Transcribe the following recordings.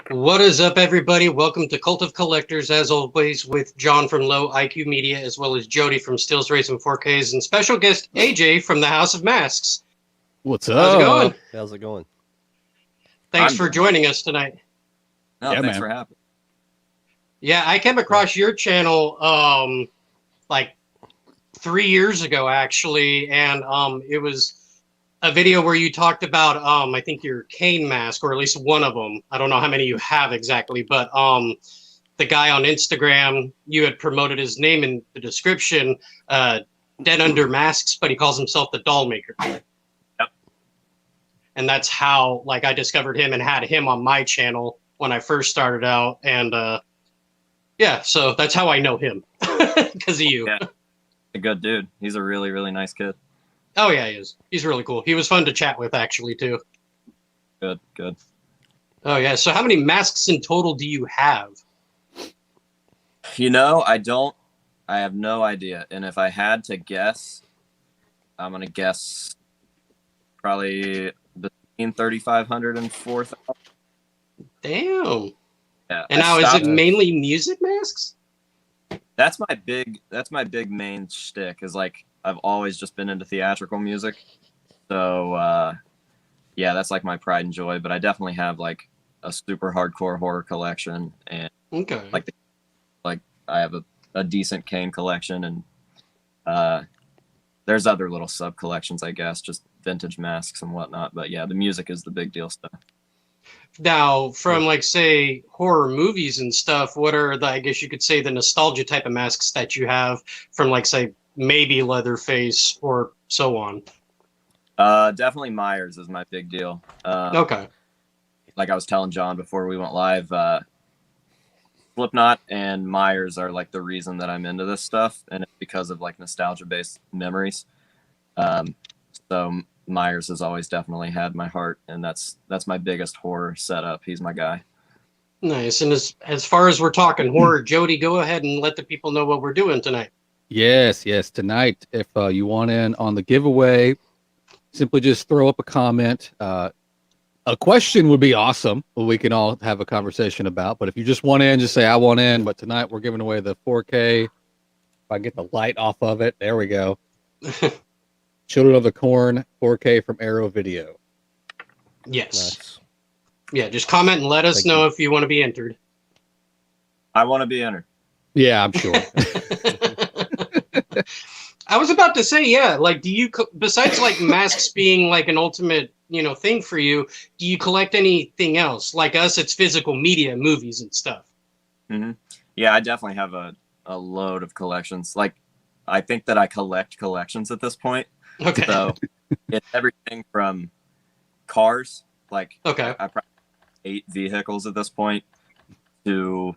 What is up, everybody? Welcome to Cult of Collectors, as always, with John from Low IQ Media, as well as Jody from Stills Racing 4Ks, and special guest AJ from the House of Masks. What's up? How's it going? How's it going? Thanks for joining us tonight. No, Yeah, thanks man. for having me. Yeah, I came across your channel like 3 years ago, actually, and it was a video where you talked about I think your Kane mask, or at least one of them. I don't know how many you have exactly, but the guy on Instagram, you had promoted his name in the description, Dead Under Masks, but he calls himself the Doll Maker. Yep. And that's how I discovered him and had him on my channel when I first started out, and yeah, so that's how I know him, because of you. Yeah. A good dude. He's a really, really nice kid. Oh yeah, he is. He's really cool. He was fun to chat with, actually, too. Good, good. Oh yeah. So how many masks in total do you have? You know, I have no idea. And if I had to guess, I'm going to guess probably between 3,500 and 4,000. Damn. Yeah. And now, is it mainly music masks? That's my big main shtick, is like I've always just been into theatrical music. So yeah, that's like my pride and joy, but I definitely have like a super hardcore horror collection, and Okay. like I have a decent Kane collection, and there's other little sub collections, I guess, just vintage masks and whatnot. But yeah, the music is the big deal stuff. Now, from say horror movies and stuff, what are I guess you could say, the nostalgia type of masks that you have from say maybe Leatherface or so on? Definitely Myers is my big deal. Okay. Like I was telling John before we went live, Slipknot and Myers are like the reason that I'm into this stuff, and it's because of like nostalgia based memories. So Myers has always definitely had my heart, and that's my biggest horror setup. He's my guy. Nice. And as far as we're talking horror, Jody, go ahead and let the people know what we're doing tonight. Yes. Tonight, if you want in on the giveaway, simply just throw up a comment. A question would be awesome. We can all have a conversation about. But if you just want in, just say I want in. But tonight we're giving away the 4K. If I get the light off of it, there we go. Children of the Corn 4K from Arrow Video. Yes. Nice. Yeah, just comment and let us Thank know you. if you want to be entered. I want to be entered. Yeah, I'm sure. I was about to say, yeah, do you, besides masks being an ultimate, thing for you, do you collect anything else? Like us, it's physical media, movies and stuff. Mm-hmm. Yeah, I definitely have a load of collections. Like, I think that I collect collections at this point. Okay. So it's everything from cars, like Okay. I probably have 8 vehicles at this point, to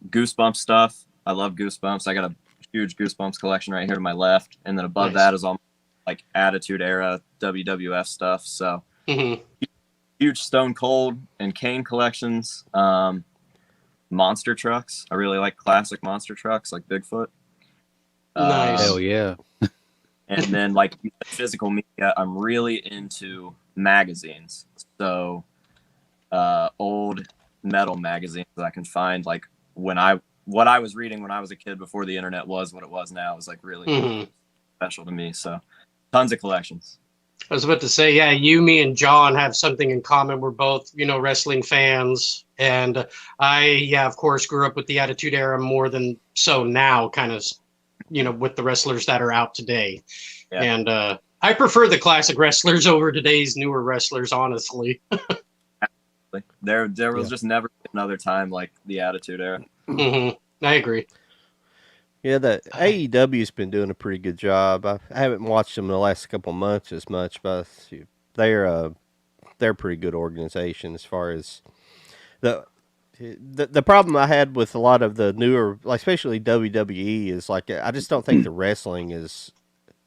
Goosebumps stuff. I love Goosebumps. I got a huge Goosebumps collection right here to my left, and then above Nice. that is all like Attitude Era WWF stuff. So Mm-hmm. huge Stone Cold and Kane collections. Monster trucks. I really like classic monster trucks like Bigfoot. Nice. Hell yeah. And then like physical media, I'm really into magazines. So old metal magazines that I can find, like what I was reading when I was a kid before the internet was what it was now, is like really Mm-hmm. special to me. So tons of collections. I was about to say, yeah, me and John have something in common. We're both, wrestling fans. And I, of course, grew up with the Attitude Era more than so now, kind of, with the wrestlers that are out today. Yeah. And I prefer the classic wrestlers over today's newer wrestlers, honestly. There was just never another time like the Attitude Era. Mm-hmm. I agree. Yeah, the AEW's been doing a pretty good job. I haven't watched them in the last couple months as much, but they're a pretty good organization as far as the problem I had with a lot of the newer, like especially WWE, is like I just don't think the wrestling is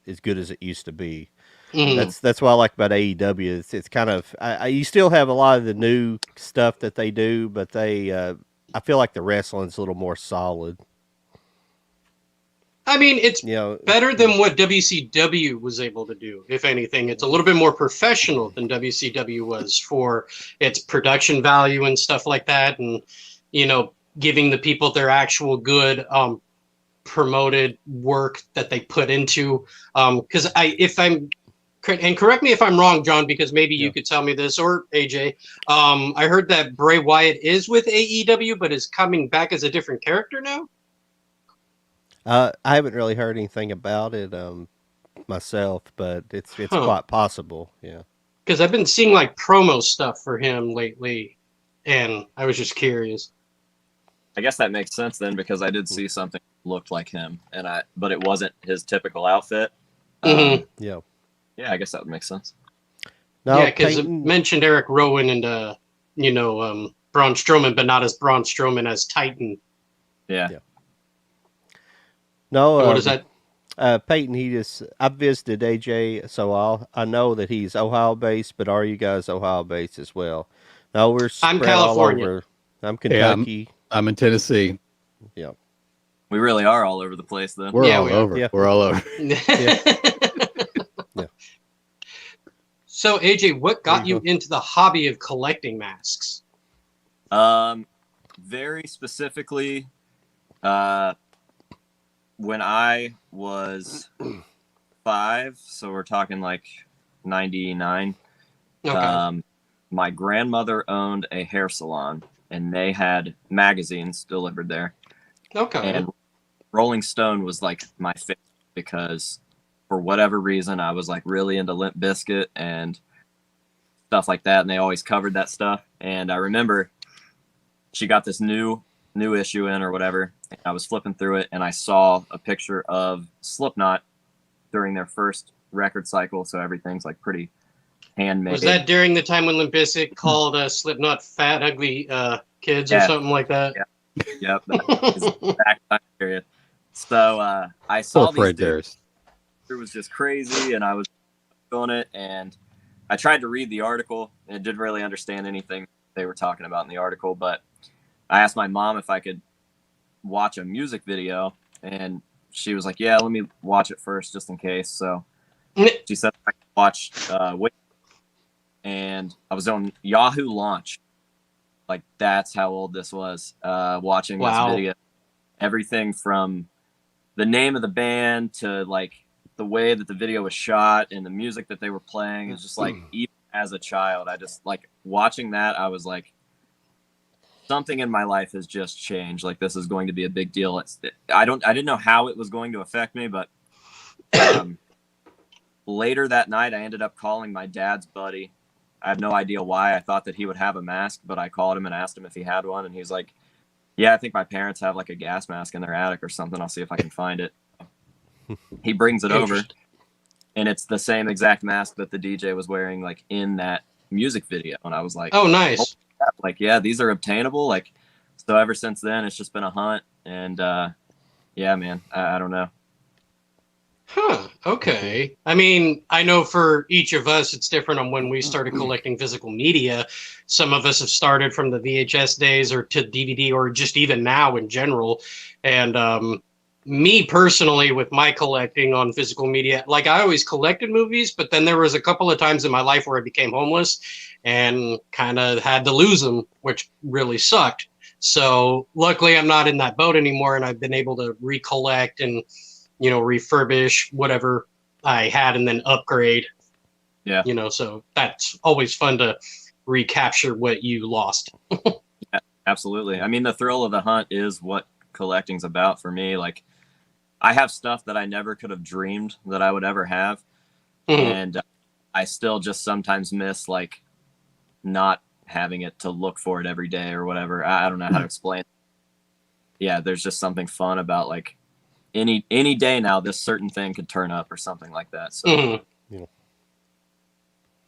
as good as it used to be. Mhm. That's what I like about AEW. It's kind of you still have a lot of the new stuff that they do, but I feel like the wrestling's a little more solid. I mean, it's You know, better than what WCW was able to do. If anything, it's a little bit more professional than WCW was for its production value and stuff like that, and giving the people their actual good promoted work that they put into. Because and correct me if I'm wrong, John, because maybe you could tell me this, or AJ. I heard that Bray Wyatt is with AEW, but is coming back as a different character now. I haven't really heard anything about it myself, but it's quite possible. Yeah. Because I've been seeing like promo stuff for him lately, and I was just curious. I guess that makes sense then, because I did see something that looked like him, but it wasn't his typical outfit. Mhm. Yeah. Yeah, I guess that would make sense. No, Yeah, because it Peyton, mentioned Eric Rowan and Braun Strowman, but not as Braun Strowman as Titan. Yeah. no, What is that? Peyton, I've visited AJ, so I know that he's Ohio based, but are you guys Ohio based as well? No, we're I'm spread all California. over. I'm Yeah, Kentucky. I'm in Tennessee. Yeah. We really are all over the place then. We're Yeah, all we are. over. Yeah. We're all over. Yeah. So AJ, what got There you you into the hobby of collecting masks? Very specifically, when I was 5, so we're talking like 99. Okay. My grandmother owned a hair salon, and they had magazines delivered there. Okay. And Rolling Stone was like my favorite, because for whatever reason I was like really into Limp Bizkit and stuff like that, and they always covered that stuff. And I remember she got this new issue in or whatever, and I was flipping through it, and I saw a picture of Slipknot during their first record cycle, so everything's like pretty handmade. Was that during the time when Limp Bizkit called Slipknot fat, ugly kids or Yeah. something like that? Yep, that is the exact time period. So I saw Poor Fred these dudes. Durst. It was just crazy, and I was doing it, and I tried to read the article and didn't really understand anything they were talking about in the article, but I asked my mom if I could watch a music video, and she was like, yeah, let me watch it first just in case. So she said I could watch Wait, and I was on Yahoo Launch. Like, that's how old this was, watching Wow. this video. Everything from the name of the band to like the way that the video was shot and the music that they were playing is just like, even as a child, I just like watching that. I was like, something in my life has just changed. Like, this is going to be a big deal. I didn't know how it was going to affect me, but later that night, I ended up calling my dad's buddy. I have no idea why. I thought that he would have a mask, but I called him and asked him if he had one, and he was like, yeah, I think my parents have like a gas mask in their attic or something. I'll see if I can find it. He brings it over, and it's the same exact mask that the DJ was wearing like in that music video. And I was like, Oh, nice. like, yeah, these are obtainable. Like, so ever since then, it's just been a hunt. And yeah, man, I don't know. Huh. Okay. I mean, I know for each of us, it's different on when we started collecting physical media. Some of us have started from the VHS days or to DVD or just even now in general. And me personally, with my collecting on physical media, like I always collected movies, but then there was a couple of times in my life where I became homeless and kind of had to lose them, which really sucked. So luckily I'm not in that boat anymore, and I've been able to recollect and refurbish whatever I had and then upgrade. Yeah. So that's always fun to recapture what you lost. Yeah, absolutely. I mean, the thrill of the hunt is what collecting's about for me. Like, I have stuff that I never could have dreamed that I would ever have. Mhm. And I still just sometimes miss like not having it to look for it every day or whatever. I don't know how to explain it. Yeah, there's just something fun about like any day now this certain thing could turn up or something like that. So Mhm. Yeah.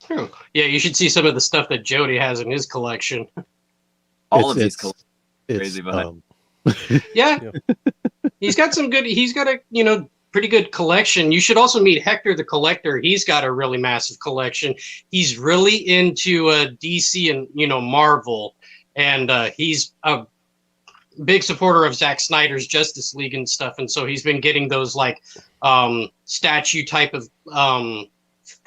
True. Yeah, you should see some of the stuff that Jody has in his collection. all of It's- these it's, crazy behind. Yeah. Yeah. He's got a pretty good collection. You should also meet Hector the Collector. He's got a really massive collection. He's really into DC and Marvel, and he's big supporter of Zack Snyder's Justice League and stuff, and so he's been getting those like statue type of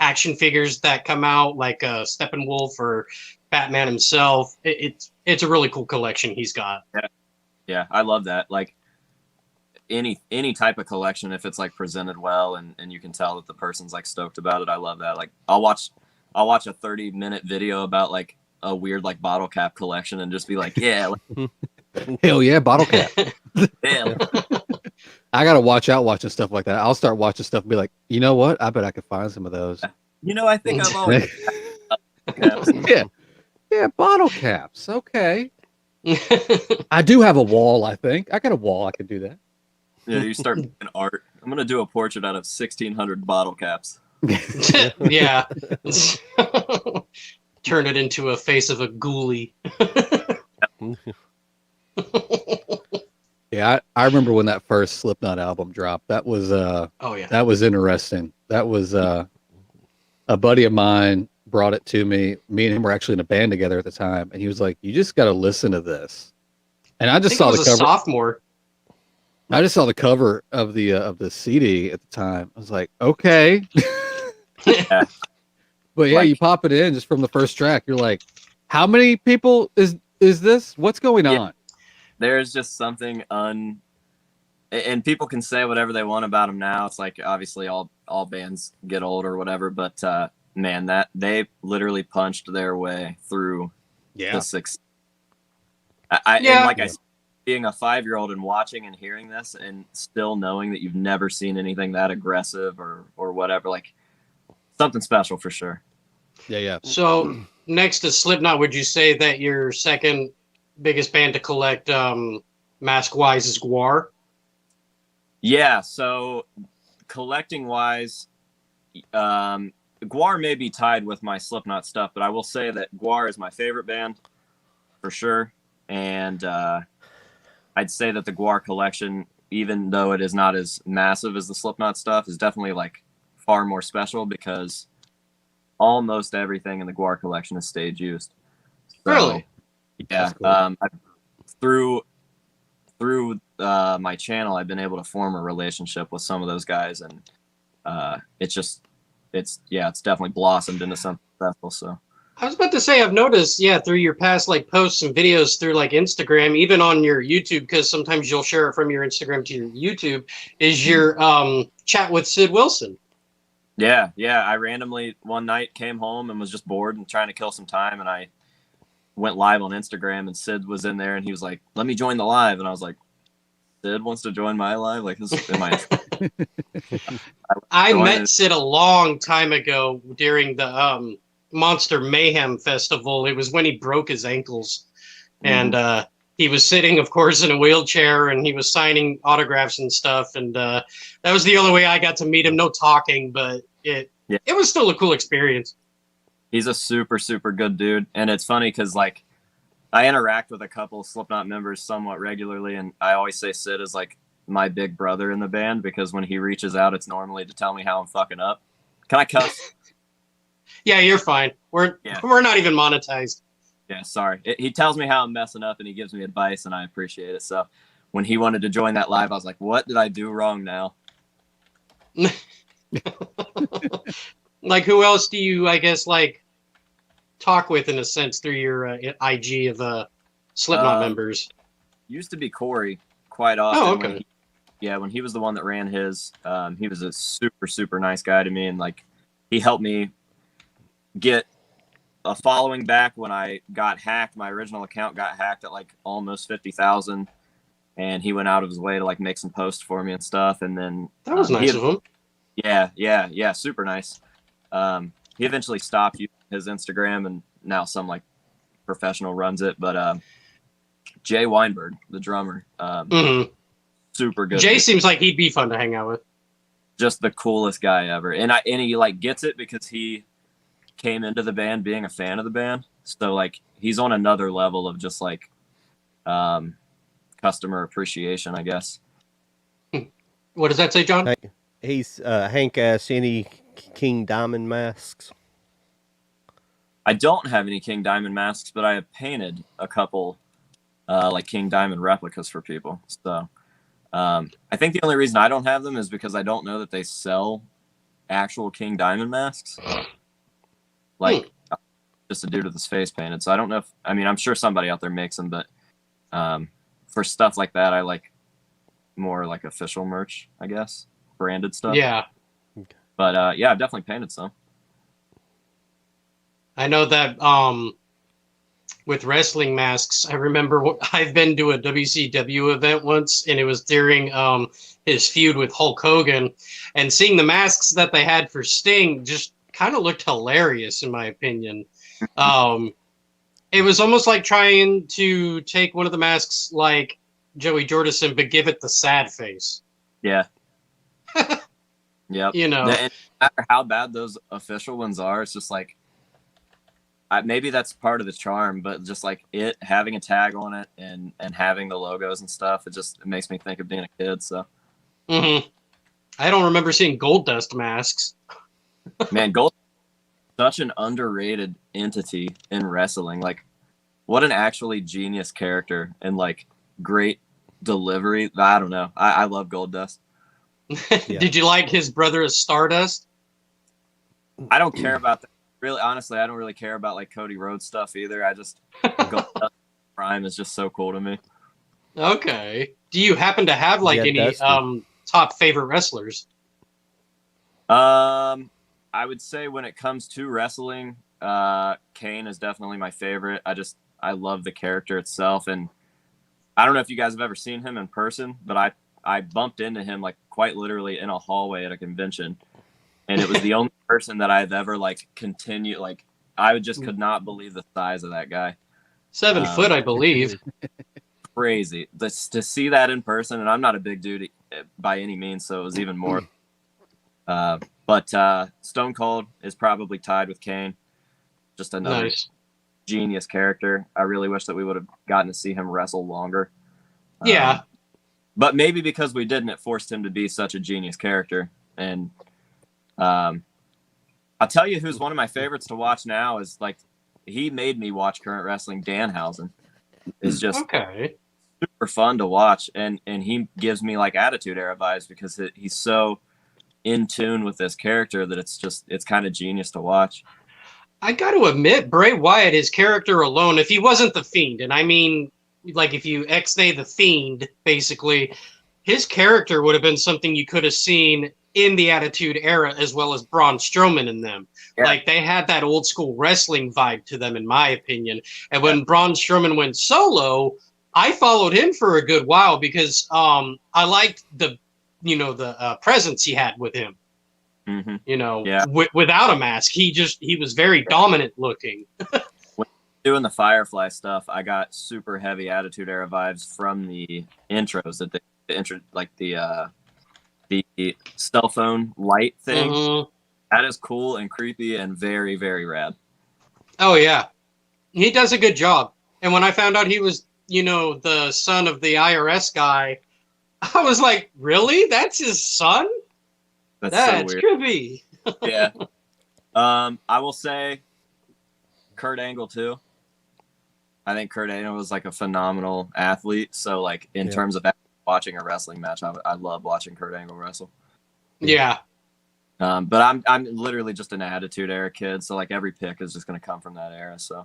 action figures that come out, like Steppenwolf or Batman himself. It's a really cool collection he's got. Yeah, I love that. Like any type of collection, if it's like presented well and you can tell that the person's like stoked about it, I love that. Like I'll watch a 30-minute video about like a weird like bottle cap collection and just be like, yeah, Hell yeah, bottle cap. yeah. I gotta watch out watching stuff like that. I'll start watching stuff and be like, you know what? I bet I could find some of those. You know, I think I've always caps. Yeah, bottle caps. Okay. I do have a wall, I think. I got a wall. I could do that. Yeah, you start making art. I'm gonna do a portrait out of 1,600 bottle caps. Yeah. Turn it into a face of a ghoulie. Yeah, I remember when that first Slipknot album dropped. That was Oh yeah. that was interesting. That was a buddy of mine brought it to me. Me and him were actually in a band together at the time, and he was like, "You just got to listen to this." And I just saw the a cover. sophomore. I just saw the cover of the CD at the time. I was like, "Okay." Yeah. But yeah, Like- you pop it in just from the first track. You're like, "How many people is this? What's going Yeah. on?" There's just something and people can say whatever they want about them now. It's like obviously all bands get old or whatever, but man, that they literally punched their way through the six. And Yeah. like I said, being a 5-year-old and watching and hearing this and still knowing that you've never seen anything that aggressive or whatever, like something special for sure. Yeah. So next to Slipknot, would you say that your second biggest band to collect mask wise is Gwar? Yeah, so collecting wise, Gwar may be tied with my Slipknot stuff, but I will say that Gwar is my favorite band for sure. And I'd say that the Gwar collection, even though it is not as massive as the Slipknot stuff, is definitely like far more special because almost everything in the Gwar collection is stage used. So, Really? yeah. That's cool. Through my channel, I've been able to form a relationship with some of those guys, and it's definitely blossomed into something special. So I was about to say, I've noticed, through your past like posts and videos through like Instagram, even on your YouTube, because sometimes you'll share it from your Instagram to your YouTube, is your chat with Sid Wilson. yeah. I randomly one night came home and was just bored and trying to kill some time, and I went live on Instagram, and Sid was in there, and he was like, "Let me join the live," and I was like, "Sid wants to join my live? Like this? Am I?" I met Sid a long time ago during the Monster Mayhem Festival. It was when he broke his ankles, and he was sitting, of course, in a wheelchair, and he was signing autographs and stuff. And that was the only way I got to meet him. No talking, but it was still a cool experience. He's a super, super good dude. And it's funny because, like, I interact with a couple of Slipknot members somewhat regularly, and I always say Sid is, like, my big brother in the band because when he reaches out, it's normally to tell me how I'm fucking up. Can I cuss? Yeah, you're fine. We're not even monetized. Yeah, sorry. He tells me how I'm messing up, and he gives me advice, and I appreciate it. So when he wanted to join that live, I was like, what did I do wrong now? Like, who else do you, I guess, like, talk with in a sense through your IG of Slipknot members? Used to be Corey quite often. Oh, okay. When he was the one that ran his, he was a super, super nice guy to me, and like he helped me get a following back when I got hacked. My original account got hacked at like almost 50,000, and he went out of his way to like make some posts for me and stuff. And then That was nice of him. Yeah, super nice. He eventually stopped using his Instagram, and now some like professional runs it. But Jay Weinberg, the drummer, super good. Jay seems like he'd be fun to hang out with. Just the coolest guy ever, and he like gets it because he came into the band being a fan of the band. So like he's on another level of just like customer appreciation, I guess. What does that say, John? He's Hank asks, any King Diamond masks? I don't have any King Diamond masks, but I have painted a couple like King Diamond replicas for people. So I think the only reason I don't have them is because I don't know that they sell actual King Diamond masks. Like just a dude with his face painted. So I don't know if, I mean, I'm sure somebody out there makes them, but for stuff like that, I like more like official merch, I guess, branded stuff. Yeah. But yeah, I've definitely painted some. I know that with wrestling masks, I remember I've been to a WCW event once, and it was during his feud with Hulk Hogan, and seeing the masks that they had for Sting just kind of looked hilarious, in my opinion. It was almost like trying to take one of the masks like Joey Jordison, but give it the sad face. Yeah. Yep. You know, and no matter how bad those official ones are, it's just like, maybe that's part of the charm, but just like it having a tag on it and having the logos and stuff, it makes me think of being a kid. So, I don't remember seeing Gold Dust masks. man, Gold, such an underrated entity in wrestling. Like, what an actually genius character and like great delivery. I don't know. I love Gold Dust. Yeah. Did you like his brother as Stardust? I don't care about that. Really, honestly, I don't really care about like Cody Rhodes stuff either. I just Gold Dust Prime is just so cool to me. Okay. Do you happen to have like Yeah, any Dusty. top favorite wrestlers? I would say when it comes to wrestling, Kane is definitely my favorite. I love the character itself, and I don't know if you guys have ever seen him in person, but I bumped into him like quite literally in a hallway at a convention, and it was the only person that I've ever like continued. Like I just could not believe the size of that guy. 7 foot, I believe. Crazy. To see that in person, and I'm not a big dude by any means, so it was even more. But Stone Cold is probably tied with Kane. Just another Nice. genius character. I really wish that we would have gotten to see him wrestle longer. Yeah. But maybe because we didn't, it forced him to be such a genius character. And I'll tell you who's one of my favorites to watch now is like, he made me watch current wrestling. Danhausen is just Okay. super fun to watch. And he gives me like Attitude Era vibes because he's so in tune with this character that it's kind of genius to watch. I got to admit, Bray Wyatt, his character alone, if he wasn't the Fiend, and I mean, like if you ex-nay the Fiend, basically, his character would have been something you could have seen in the Attitude Era as well as Braun Strowman in them. Yeah. Like they had that old school wrestling vibe to them, in my opinion. And when Braun Strowman went solo, I followed him for a good while because I liked the presence he had with him. Mm-hmm. You know, Yeah. without a mask, he was very dominant looking. Doing the Firefly stuff, I got super heavy Attitude Era vibes from the intros that like the cell phone light thing. Mhm. That is cool and creepy and very, very rad. Oh yeah, he does a good job. And when I found out he was, the son of the IRS guy, I was like, really? That's his son? That's That's so weird. trippy. Yeah. I will say Kurt Angle too. I think Kurt Angle was like a phenomenal athlete. So like in terms of watching a wrestling match, I love watching Kurt Angle wrestle. Yeah. But I'm literally just an Attitude Era kid, so like every pick is just going to come from that era. So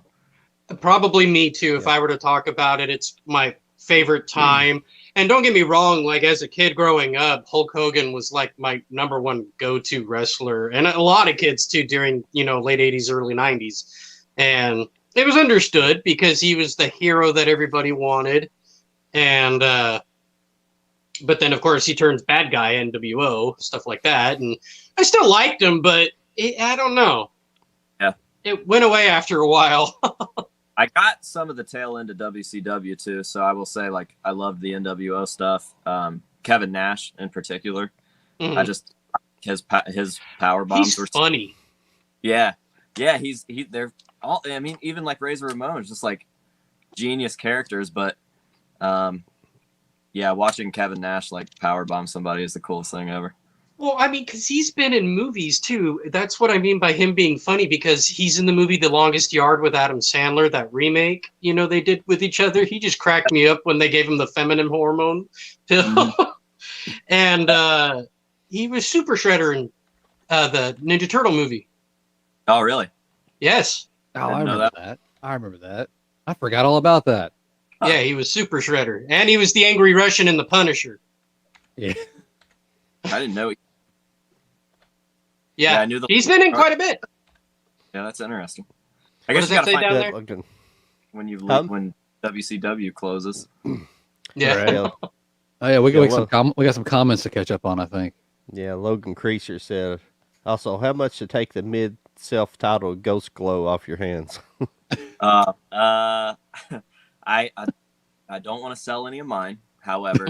Probably me too. If I were to talk about it, it's my favorite time. And don't get me wrong, like as a kid growing up, Hulk Hogan was like my number one go-to wrestler, and a lot of kids too during late '80s, early '90s, and it was understood because he was the hero that everybody wanted, and but then of course he turns bad guy, NWO, stuff like that, and I still liked him, but I don't know. Yeah, it went away after a while. I got some of the tail end of WCW too, so I will say like I love the NWO stuff. Kevin Nash in particular, Mhm. I just his power bombs He's were funny. Yeah, they're all. I mean, even like Razor Ramon is just like genius characters, but yeah, watching Kevin Nash like power bomb somebody is the coolest thing ever. Well, I mean, because he's been in movies too. That's what I mean by him being funny, because he's in the movie The Longest Yard with Adam Sandler, that remake, they did with each other. He just cracked me up when they gave him the feminine hormone pill. And he was Super Shredder in the Ninja Turtle movie. Oh, really? Yes. Oh, I Didn't know remember that. I remember that. I forgot all about that. Huh. Yeah, he was Super Shredder. And he was the Angry Russian in The Punisher. Yeah. I didn't know. Yeah, I knew the. he's been in quite a bit. Yeah, that's interesting. What guess does you that gotta say find down Good there? looking. when WCW closes. Yeah. Right. Oh yeah, we Yeah, we got some comments to catch up on. I think. Yeah, Logan Creaser said, also, how much to take the mid self-titled Ghost Glow off your hands? I don't want to sell any of mine. However,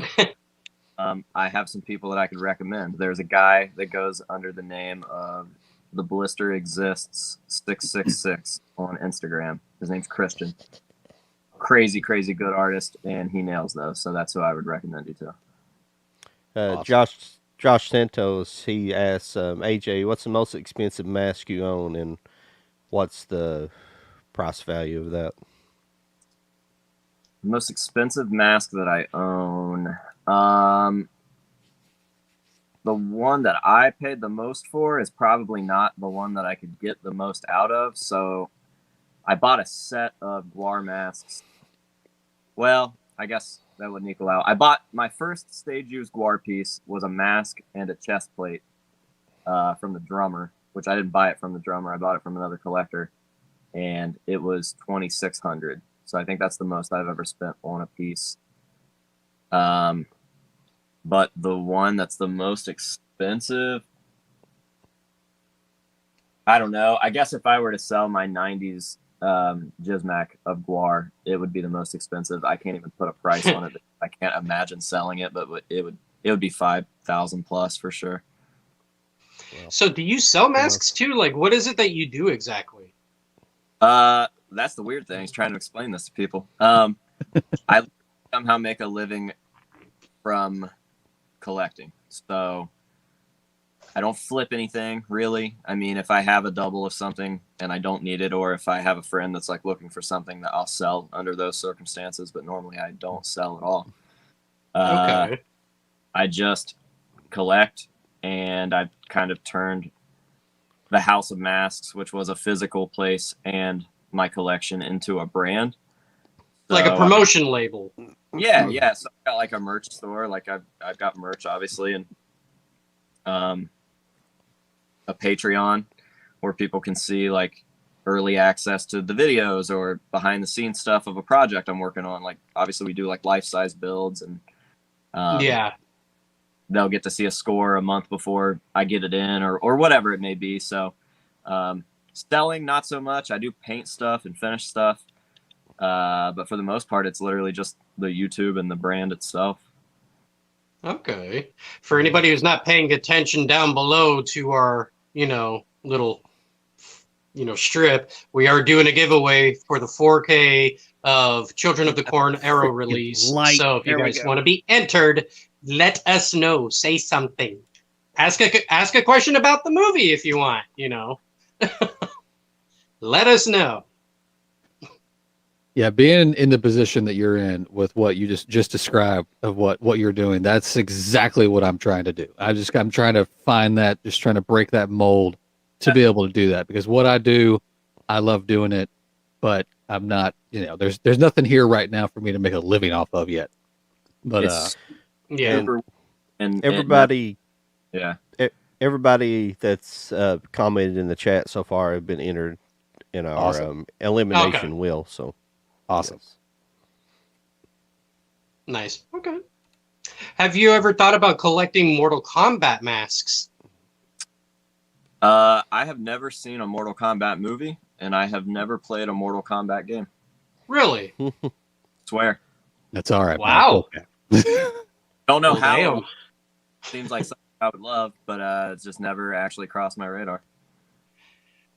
I have some people that I could recommend. There's a guy that goes under the name of The Blister Exists 666 on Instagram. His name's Christian. Crazy good artist, and he nails those. So that's who I would recommend you to. Awesome. Josh Santos, he asks, AJ, what's the most expensive mask you own, and what's the price value of that? The most expensive mask that I own. The one that I paid the most for is probably not the one that I could get the most out of. So I bought a set of Guar masks. Well, I guess that wouldn't equal out. I bought my first stage use Guar piece was a mask and a chest plate from the drummer, which I didn't buy it from the drummer. I bought it from another collector, and it was $2,600. So I think that's the most I've ever spent on a piece. But the one that's the most expensive, I don't know. I guess if I were to sell my 90s Gizmac of Guar, it would be the most expensive. I can't even put a price on it. I can't imagine selling it, but it would be 5,000 plus for sure. So do you sell masks too? Like, what is it that you do exactly? That's the weird thing, is trying to explain this to people. I somehow make a living from collecting. So I don't flip anything really. I mean, if I have a double of something and I don't need it, or if I have a friend that's like looking for something, that I'll sell under those circumstances, but normally I don't sell at all. Okay. I just collect, and I've kind of turned the House of Masks, which was a physical place, and my collection into a brand. Like a promotion label. Yeah. So I've got like a merch store. Like I've got merch, obviously, and a Patreon where people can see like early access to the videos or behind the scenes stuff of a project I'm working on. Like obviously we do like life-size builds, and they'll get to see a score a month before I get it in, or whatever it may be. So selling, not so much. I do paint stuff and finish stuff. But for the most part, it's literally just the YouTube and the brand itself. Okay. For anybody who's not paying attention down below to our, little, strip, we are doing a giveaway for the 4K of Children of the Corn Arrow release. So if you guys want to be entered, let us know. Say something. Ask a question about the movie if you want, Let us know. Yeah, being in the position that you're in with what you just described of what you're doing, that's exactly what I'm trying to do. I'm trying to find that, just trying to break that mold to be able to do that, because what I do, I love doing it, but I'm not, there's nothing here right now for me to make a living off of yet. But yeah, and everybody, yeah, everybody that's commented in the chat so far have been entered in our Awesome. elimination wheel. So awesome. yes. Nice. Okay. Have you ever thought about collecting Mortal Kombat masks? I have never seen a Mortal Kombat movie, and I have never played a Mortal Kombat game. Really? Swear. That's all right. Wow. Don't know Well, how. damn. Seems like something I would love, but it's just never actually crossed my radar.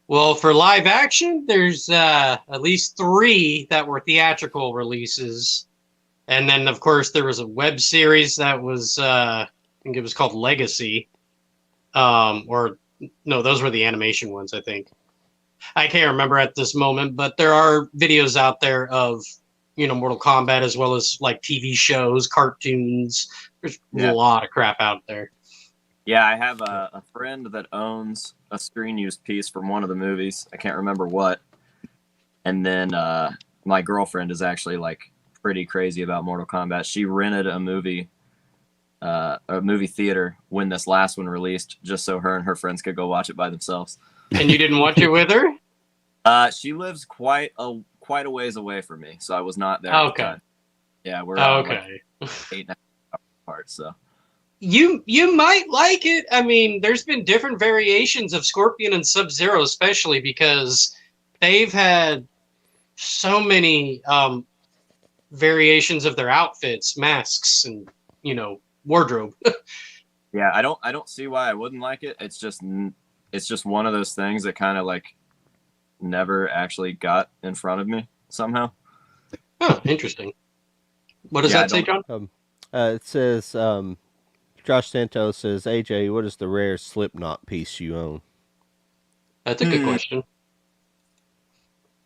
Well, for live action, there's at least 3 that were theatrical releases. And then, of course, there was a web series that was, I think it was called Legacy. Or no, those were the animation ones, I think. I can't remember at this moment, but there are videos out there of, Mortal Kombat, as well as like TV shows, cartoons. There's Yeah. a lot of crap out there. Yeah, I have a friend that owns a screen use piece from one of the movies. I can't remember what. And then my girlfriend is actually like pretty crazy about Mortal Kombat. She rented a movie theater when this last one released, just so her and her friends could go watch it by themselves. And you didn't watch it with her? She lives quite a ways away from me, so I was not there. Okay. At the time. Yeah, we're Okay. like 8.5 hours apart. So You might like it. I mean, there's been different variations of Scorpion and Sub-Zero, especially because they've had so many variations of their outfits, masks, and wardrobe. yeah, I don't see why I wouldn't like it. It's just one of those things that kind of like never actually got in front of me somehow. Oh, interesting. What does that say, John? It says, Josh Santos says, AJ, what is the rarest Slipknot piece you own? That's a good question.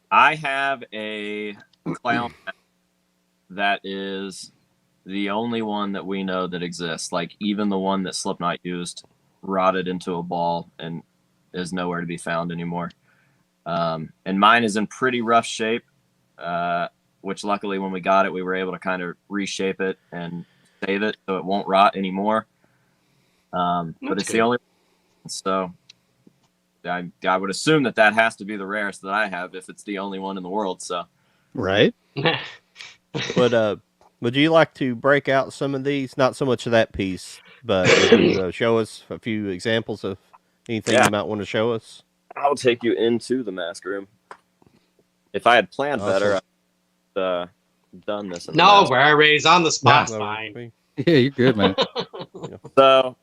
I have a clown that is the only one that we know that exists. Like, even the one that Slipknot used rotted into a ball and is nowhere to be found anymore. And mine is in pretty rough shape, which luckily when we got it, we were able to kind of reshape it and save it so it won't rot anymore. But it's good. the only one. So I would assume that has to be the rarest that I have if it's the only one in the world. So Right? Would you like to break out some of these? Not so much of that piece, but would you show us a few examples of anything you might want to show us? I'll take you into the mask room. If I had planned better, I'd done this. In the No, mask. Rary's on the spot. No, Fine. Yeah, you're good, man. So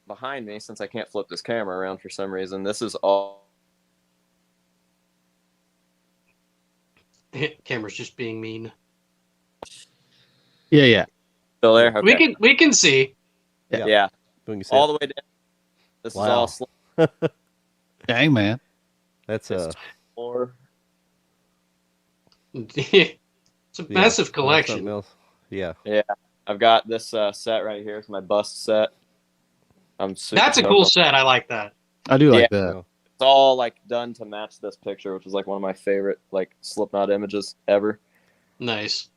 behind me, since I can't flip this camera around for some reason, this is all. Camera's just being mean. Yeah. Still there? Okay. We can see. Yeah. We can see All it. the way down. This Wow. is all Dang, man. That's floor. It's a massive something collection. else. Yeah. I've got this set right here. It's my bust set. I'm super That's a stoked cool on- set. I like that. I do like Yeah. that. It's all like done to match this picture, which is like one of my favorite like Slipknot images ever. Nice.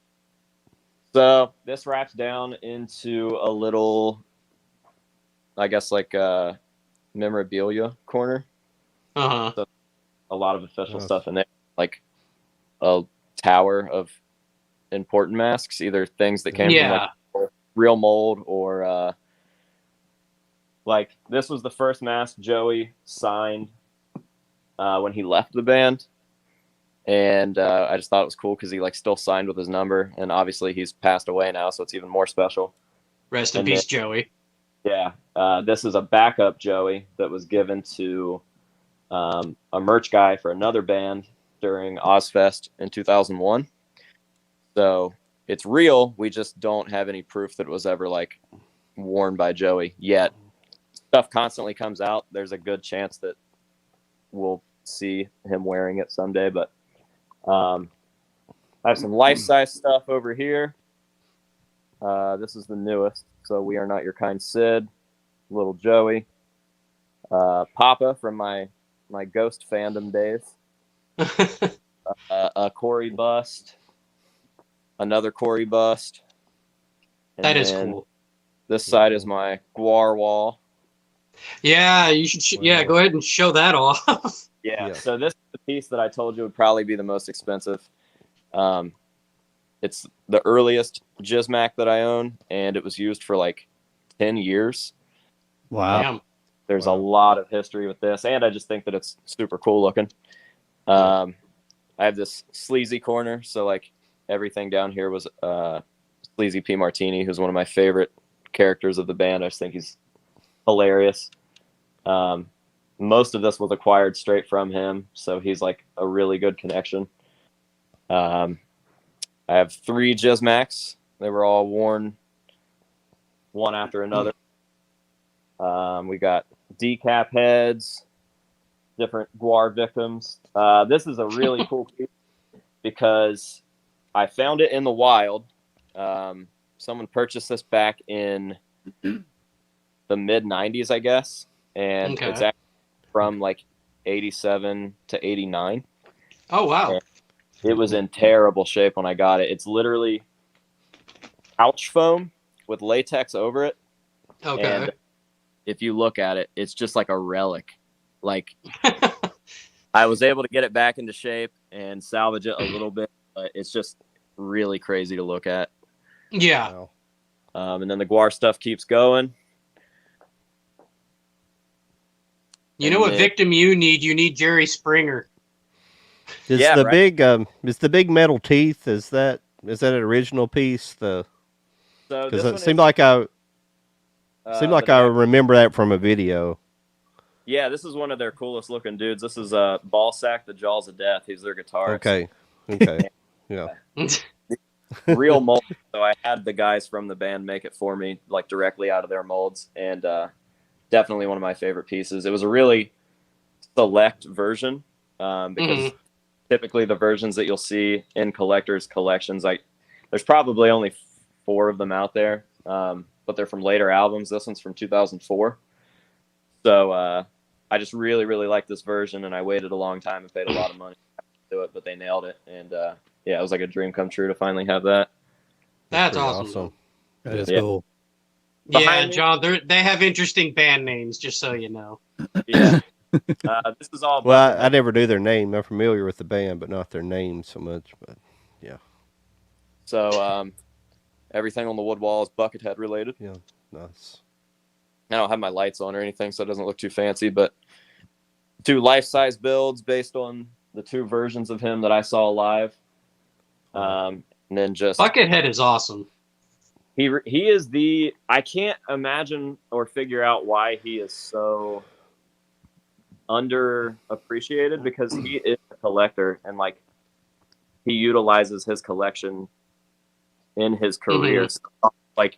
So this wraps down into a little, I guess, like memorabilia corner. Uh-huh. A lot of official Nice. stuff in there, like a tower of important masks, either things that came from like real mold or like this was the first mask Joey signed when he left the band. And I just thought it was cool because he like still signed with his number, and obviously he's passed away now, so it's even more special. Rest in And peace, Joey. Yeah, this is a backup Joey that was given to a merch guy for another band during Ozfest in 2001. So it's real. We just don't have any proof that it was ever like worn by Joey yet. Stuff constantly comes out. There's a good chance that we'll see him wearing it someday, but I have some life-size stuff over here. This is the newest. So We Are Not Your Kind Sid, Little Joey, Papa from my Ghost fandom days, a Corey bust, another Corey bust. And That is then cool. This side is my Guar wall. Yeah, you should. Go ahead and show that off. Yeah. Yeah. So this is the piece that I told you would probably be the most expensive. It's the earliest Jizmac that I own, and it was used for like 10 years. Wow. Damn. There's a lot of history with this, and I just think that it's super cool looking. I have this sleazy corner, so like everything down here was Sleazy P. Martini, who's one of my favorite characters of the band. I just think he's hilarious. Most of this was acquired straight from him, so he's like a really good connection. I have 3 Jizmacs. They were all worn one after another. We got decap heads, different Guar victims. This is a really cool piece because I found it in the wild. Someone purchased this back in the mid 90s, I guess. And Okay. it's actually from like 87 to 89. Oh, wow. And it was in terrible shape when I got it. It's literally couch foam with latex over it. Okay. And if you look at it, it's just like a relic. Like, I was able to get it back into shape and salvage it a little bit, but it's just really crazy to look at. Yeah. Wow. And then the Guar stuff keeps going. You know what victim you need? You need Jerry Springer. Is Yeah, the right. big metal teeth? Is that an original piece? So Because this it one seemed is, like I the I back- remember that from a video. Yeah, this is one of their coolest looking dudes. This is Ballsack, the Jaws of Death. He's their guitarist. Okay. Yeah. Real mold. So I had the guys from the band make it for me, like directly out of their molds, and definitely one of my favorite pieces. It was a really select version because typically the versions that you'll see in collectors' collections, like there's probably only 4 of them out there, but they're from later albums. This one's from 2004. So I just really, really like this version, and I waited a long time and paid a lot of money to do it, but they nailed it. And yeah, it was like a dream come true to finally have that. That's pretty awesome. That is Yeah. cool. Yeah, Behind me- John, they have interesting band names, just so you know. Yeah. This is all. Well, I never knew their name. I'm familiar with the band, but not their name so much. But So everything on the wood wall is Buckethead related. nice. I don't have my lights on or anything, so it doesn't look too fancy. But 2 life-size builds based on the 2 versions of him that I saw live. And then just Buckethead is awesome. he is I can't imagine or figure out why he is so underappreciated, because he is a collector and like he utilizes his collection in his career. So, like,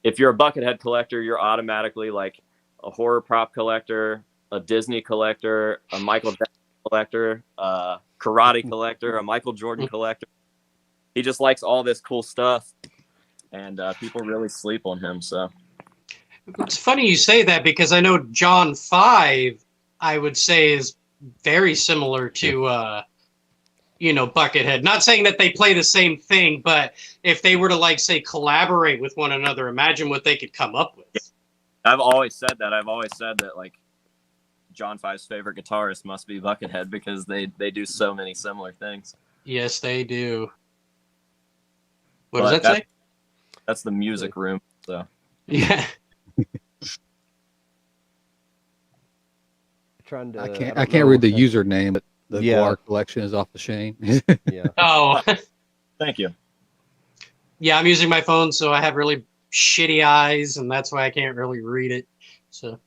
if you're a Buckethead collector, you're automatically like a horror prop collector, a Disney collector, a Michael Jackson collector, a karate collector, a Michael Jordan collector. He just likes all this cool stuff, and people really sleep on him. So It's funny you say that, because I know John 5, I would say, is very similar to, Buckethead. Not saying that they play the same thing, but if they were to, like, say, collaborate with one another, imagine what they could come up with. I've always said that. Like, John 5's favorite guitarist must be Buckethead, because they do so many similar things. Yes, they do. What But does that say? That's the music room. So Yeah. Trying to. I don't can't know read the if username, but the Yeah. Guar collection is off the chain. Yeah. Oh, thank you. yeah, I'm using my phone, so I have really shitty eyes, and that's why I can't really read it. So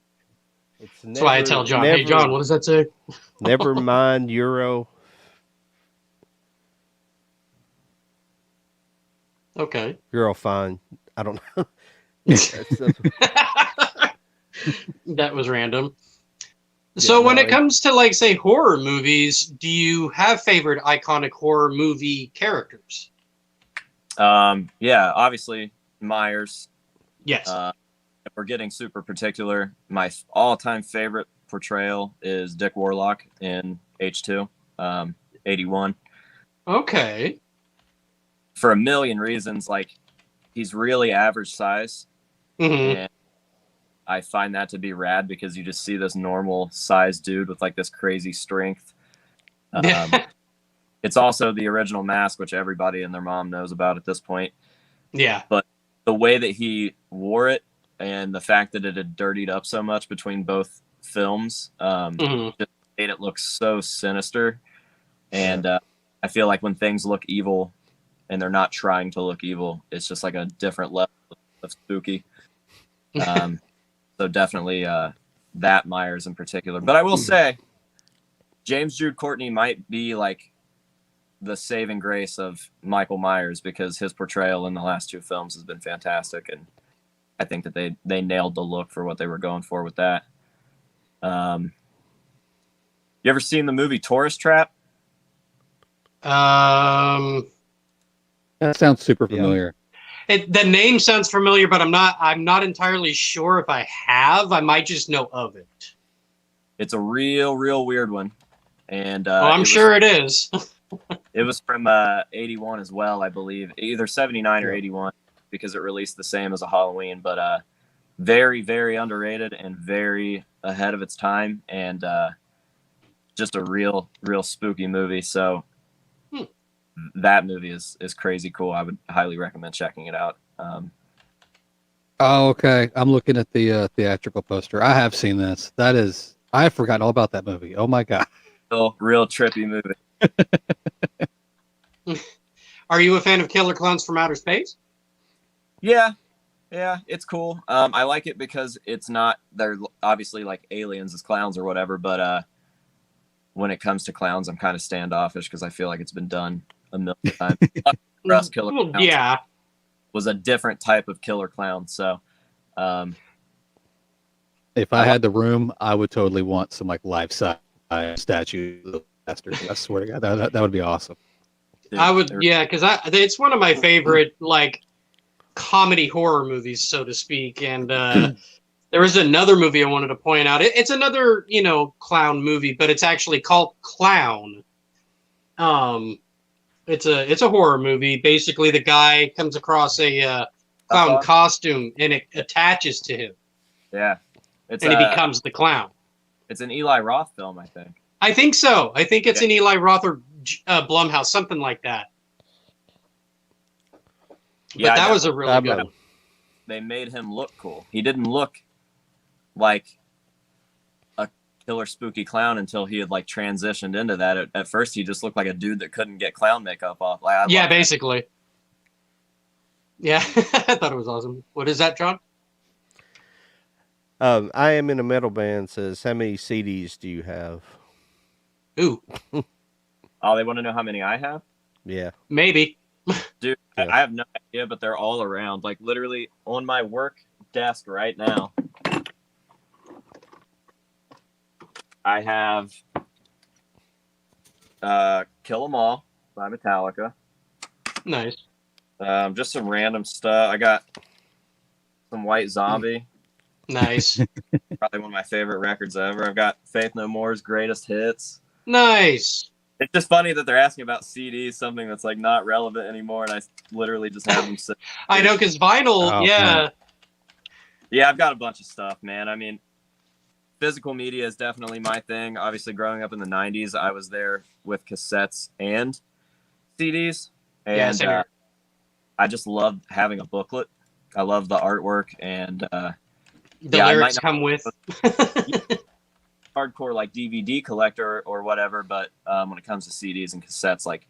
that's why I tell John, hey, John, what does that say? Never mind Euro. Okay. Euro fine. I don't know. That was random. So when no, it comes to, like, say, horror movies, do you have favorite iconic horror movie characters? Yeah, obviously Myers. Yes. If we're getting super particular, my all-time favorite portrayal is Dick Warlock in H2, 81. Okay. For a million reasons, like, he's really average size, Mm-hmm. and I find that to be rad, because you just see this normal size dude with like this crazy strength. It's also the original mask, which everybody and their mom knows about at this point. Yeah. But the way that he wore it, and the fact that it had dirtied up so much between both films, Mhm. just made it look so sinister. And I feel like when things look evil and they're not trying to look evil, it's just like a different level of spooky. So definitely that Myers in particular. But I will say, James Jude Courtney might be like the saving grace of Michael Myers, because his portrayal in the last 2 films has been fantastic. And I think that they nailed the look for what they were going for with that. You ever seen the movie Tourist Trap? Um, That sounds super Yeah. familiar. the name sounds familiar, but I'm not entirely sure if I have. I might just know of it. It's a real weird one, and I'm sure it is. it was from 81 as well, I believe, either 79 or 81, because it released the same as a Halloween. But very underrated and very ahead of its time, and just a real spooky movie. So that movie is crazy cool. I would highly recommend checking it out. Oh, okay. I'm looking at the theatrical poster. I have seen this. I have forgotten all about that movie. Oh my god. Real trippy movie. Are you a fan of Killer Clowns from Outer Space? Yeah, it's cool. I like it because they're obviously like aliens as clowns or whatever, but when it comes to clowns, I'm kind of standoffish because I feel like it's been done a million times. For us, Killer Well, Clowns yeah. was a different type of killer clown. So, If I had the room, I would totally want some like life-size statue of the bastard. I swear to God, that would be awesome. dude, I would, they're- yeah, because it's one of my favorite like comedy horror movies, so to speak. And there was another movie I wanted to point out. It's another clown movie, but it's actually called Clown. It's a horror movie. Basically, the guy comes across a clown awesome. costume and it attaches to him, Yeah, it's and he becomes the clown. it's an Eli Roth film, I think. I think so. I think it's an Eli Roth or Blumhouse, something like that. Yeah, But that I was a really good one. They made him look cool. He didn't look like a killer spooky clown until he had like transitioned into that. At first, he just looked like a dude that couldn't get clown makeup off. Like, I Yeah, love that. basically. Yeah, I thought it was awesome. What is that, John? I am in a metal band. Says, how many CDs do you have? Ooh, Oh, they want to know how many I have? Yeah. maybe. Dude, Yeah. I have no idea, but they're all around. Like literally on my work desk right now. I have Kill 'Em All by Metallica. Nice. Just some random stuff. I got some White Zombie, Nice. probably one of my favorite records ever. I've got Faith No More's Greatest Hits. Nice. It's just funny that they're asking about CDs, something that's like not relevant anymore, and I literally just have them sit. I know, because vinyl, Oh, yeah. man. Yeah, I've got a bunch of stuff, man. I mean, physical media is definitely my thing. Obviously, growing up in the 90s, I was there with cassettes and CDs. And Yeah, same here. I just love having a booklet. I love the artwork and The yeah, I might lyrics not- come with. hardcore like DVD collector or whatever. But when it comes to CDs and cassettes, like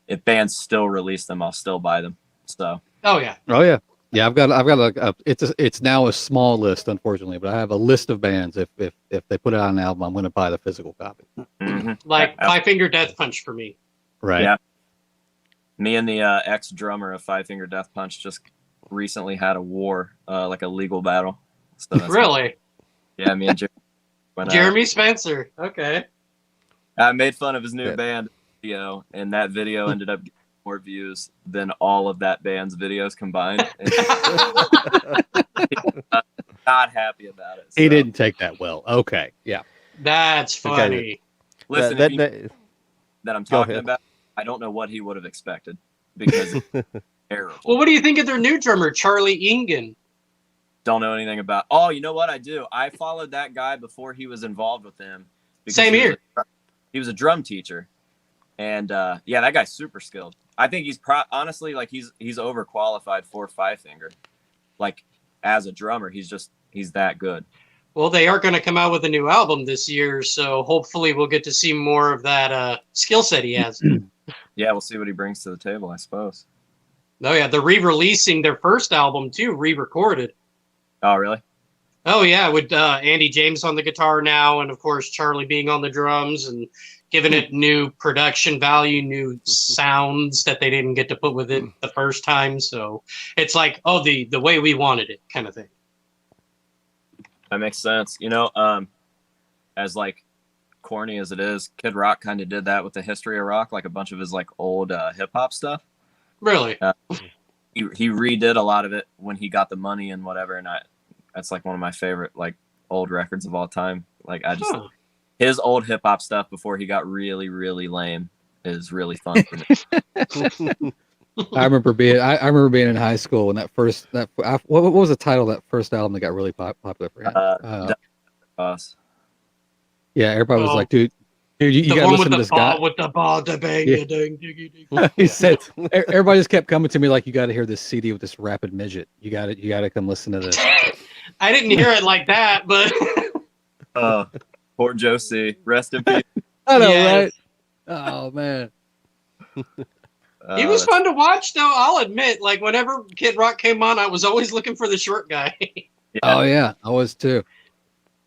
if bands still release them, I'll still buy them. So Oh, yeah. Oh yeah, yeah. I've got it's now a small list, unfortunately, but I have a list of bands. If they put it on an album, I'm going to buy the physical copy. mhm. Like Five Finger Death Punch for me. Right. Yeah. Me and the ex-drummer of Five Finger Death Punch just recently had a war, like a legal battle. So that's Really? Yeah, me and Jeremy. Went, Jeremy Spencer. Okay. I made fun of his new Yeah. band video, and that video ended up getting more views than all of that band's videos combined. And not happy about it. He so, didn't take that well. Okay. Yeah. That's Okay. funny. Listen, that, if you- that, that I'm Go talking ahead. about, I don't know what he would have expected because it's terrible. Well, what do you think of their new drummer, Charlie Egan? Don't know anything about. Oh, you know what? I do. I followed that guy before he was involved with them. because Same he was here. he was a drum teacher, and yeah, that guy's super skilled. I think he's honestly like he's overqualified for Five Finger. Like as a drummer, he's that good. Well, they are going to come out with a new album this year, so hopefully we'll get to see more of that skill set he has. Yeah, we'll see what he brings to the table, I suppose. Oh, yeah. They're re-releasing their first album, too, re-recorded. Oh, really? Oh, yeah, with Andy James on the guitar now, and, of course, Charlie being on the drums, and giving it new production value, new sounds that they didn't get to put with it the first time. So it's like, oh, the way we wanted it kind of thing. That makes sense. As like corny as it is, Kid Rock kind of did that with the history of rock, like a bunch of his like old hip hop stuff. Really? He redid a lot of it when he got the money and whatever, and that's like one of my favorite like old records of all time. Like his old hip hop stuff before he got really, really lame is really fun for me. I remember being in high school when what was the title of that first album that got really popular for him? Us. Yeah, everybody was like, dude, you the gotta one listen to this guy. With the ball, the bang, Yeah. the ding, diggy, ding. He said, everybody just kept coming to me like, you got to hear this CD with this rapid midget. You got to come listen to this. I didn't hear it like that, but Poor Josie, rest in peace. I know, Yes. right? Oh man, he was fun to watch, though. I'll admit, like whenever Kid Rock came on, I was always looking for the short guy. Oh yeah, I was too.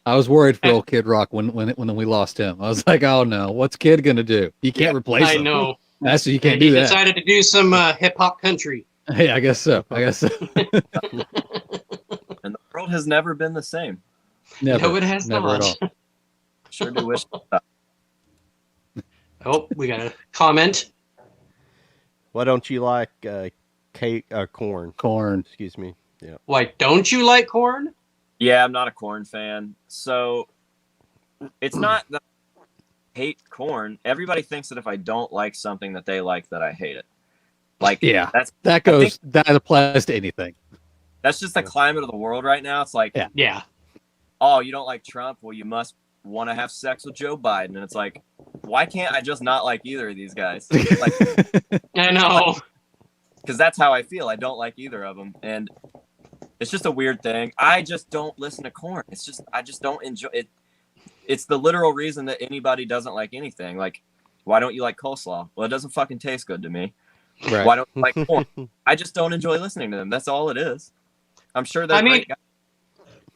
I was worried for old Kid Rock when we lost him. I was like, oh no, what's Kid gonna do? You can't replace I him. know. That's you can't And do he that. decided to do some hip hop country. Hey, I guess so. And the world has never been the same. Never, No, it has never not. at all. Sure do wish. Oh, we got a comment. Why don't you like corn? Corn. Excuse me. Yeah. Why don't you like corn? Yeah, I'm not a Korn fan. So it's not that I hate Korn. Everybody thinks that if I don't like something that they like, that I hate it. Like, Yeah, that that applies to anything. that's just the climate of the world right now. It's like, Yeah. oh, you don't like Trump? Well, you must want to have sex with Joe Biden. And it's like, why can't I just not like either of these guys? Like, I know. because that's how I feel. I don't like either of them, and it's just a weird thing. I just don't listen to Korn. It's just I just don't enjoy it. It's the literal reason that anybody doesn't like anything. Like, why don't you like coleslaw? Well, it doesn't fucking taste good to me. Right. Why don't you like Korn? I just don't enjoy listening to them. That's all it is. I'm sure they're great guys.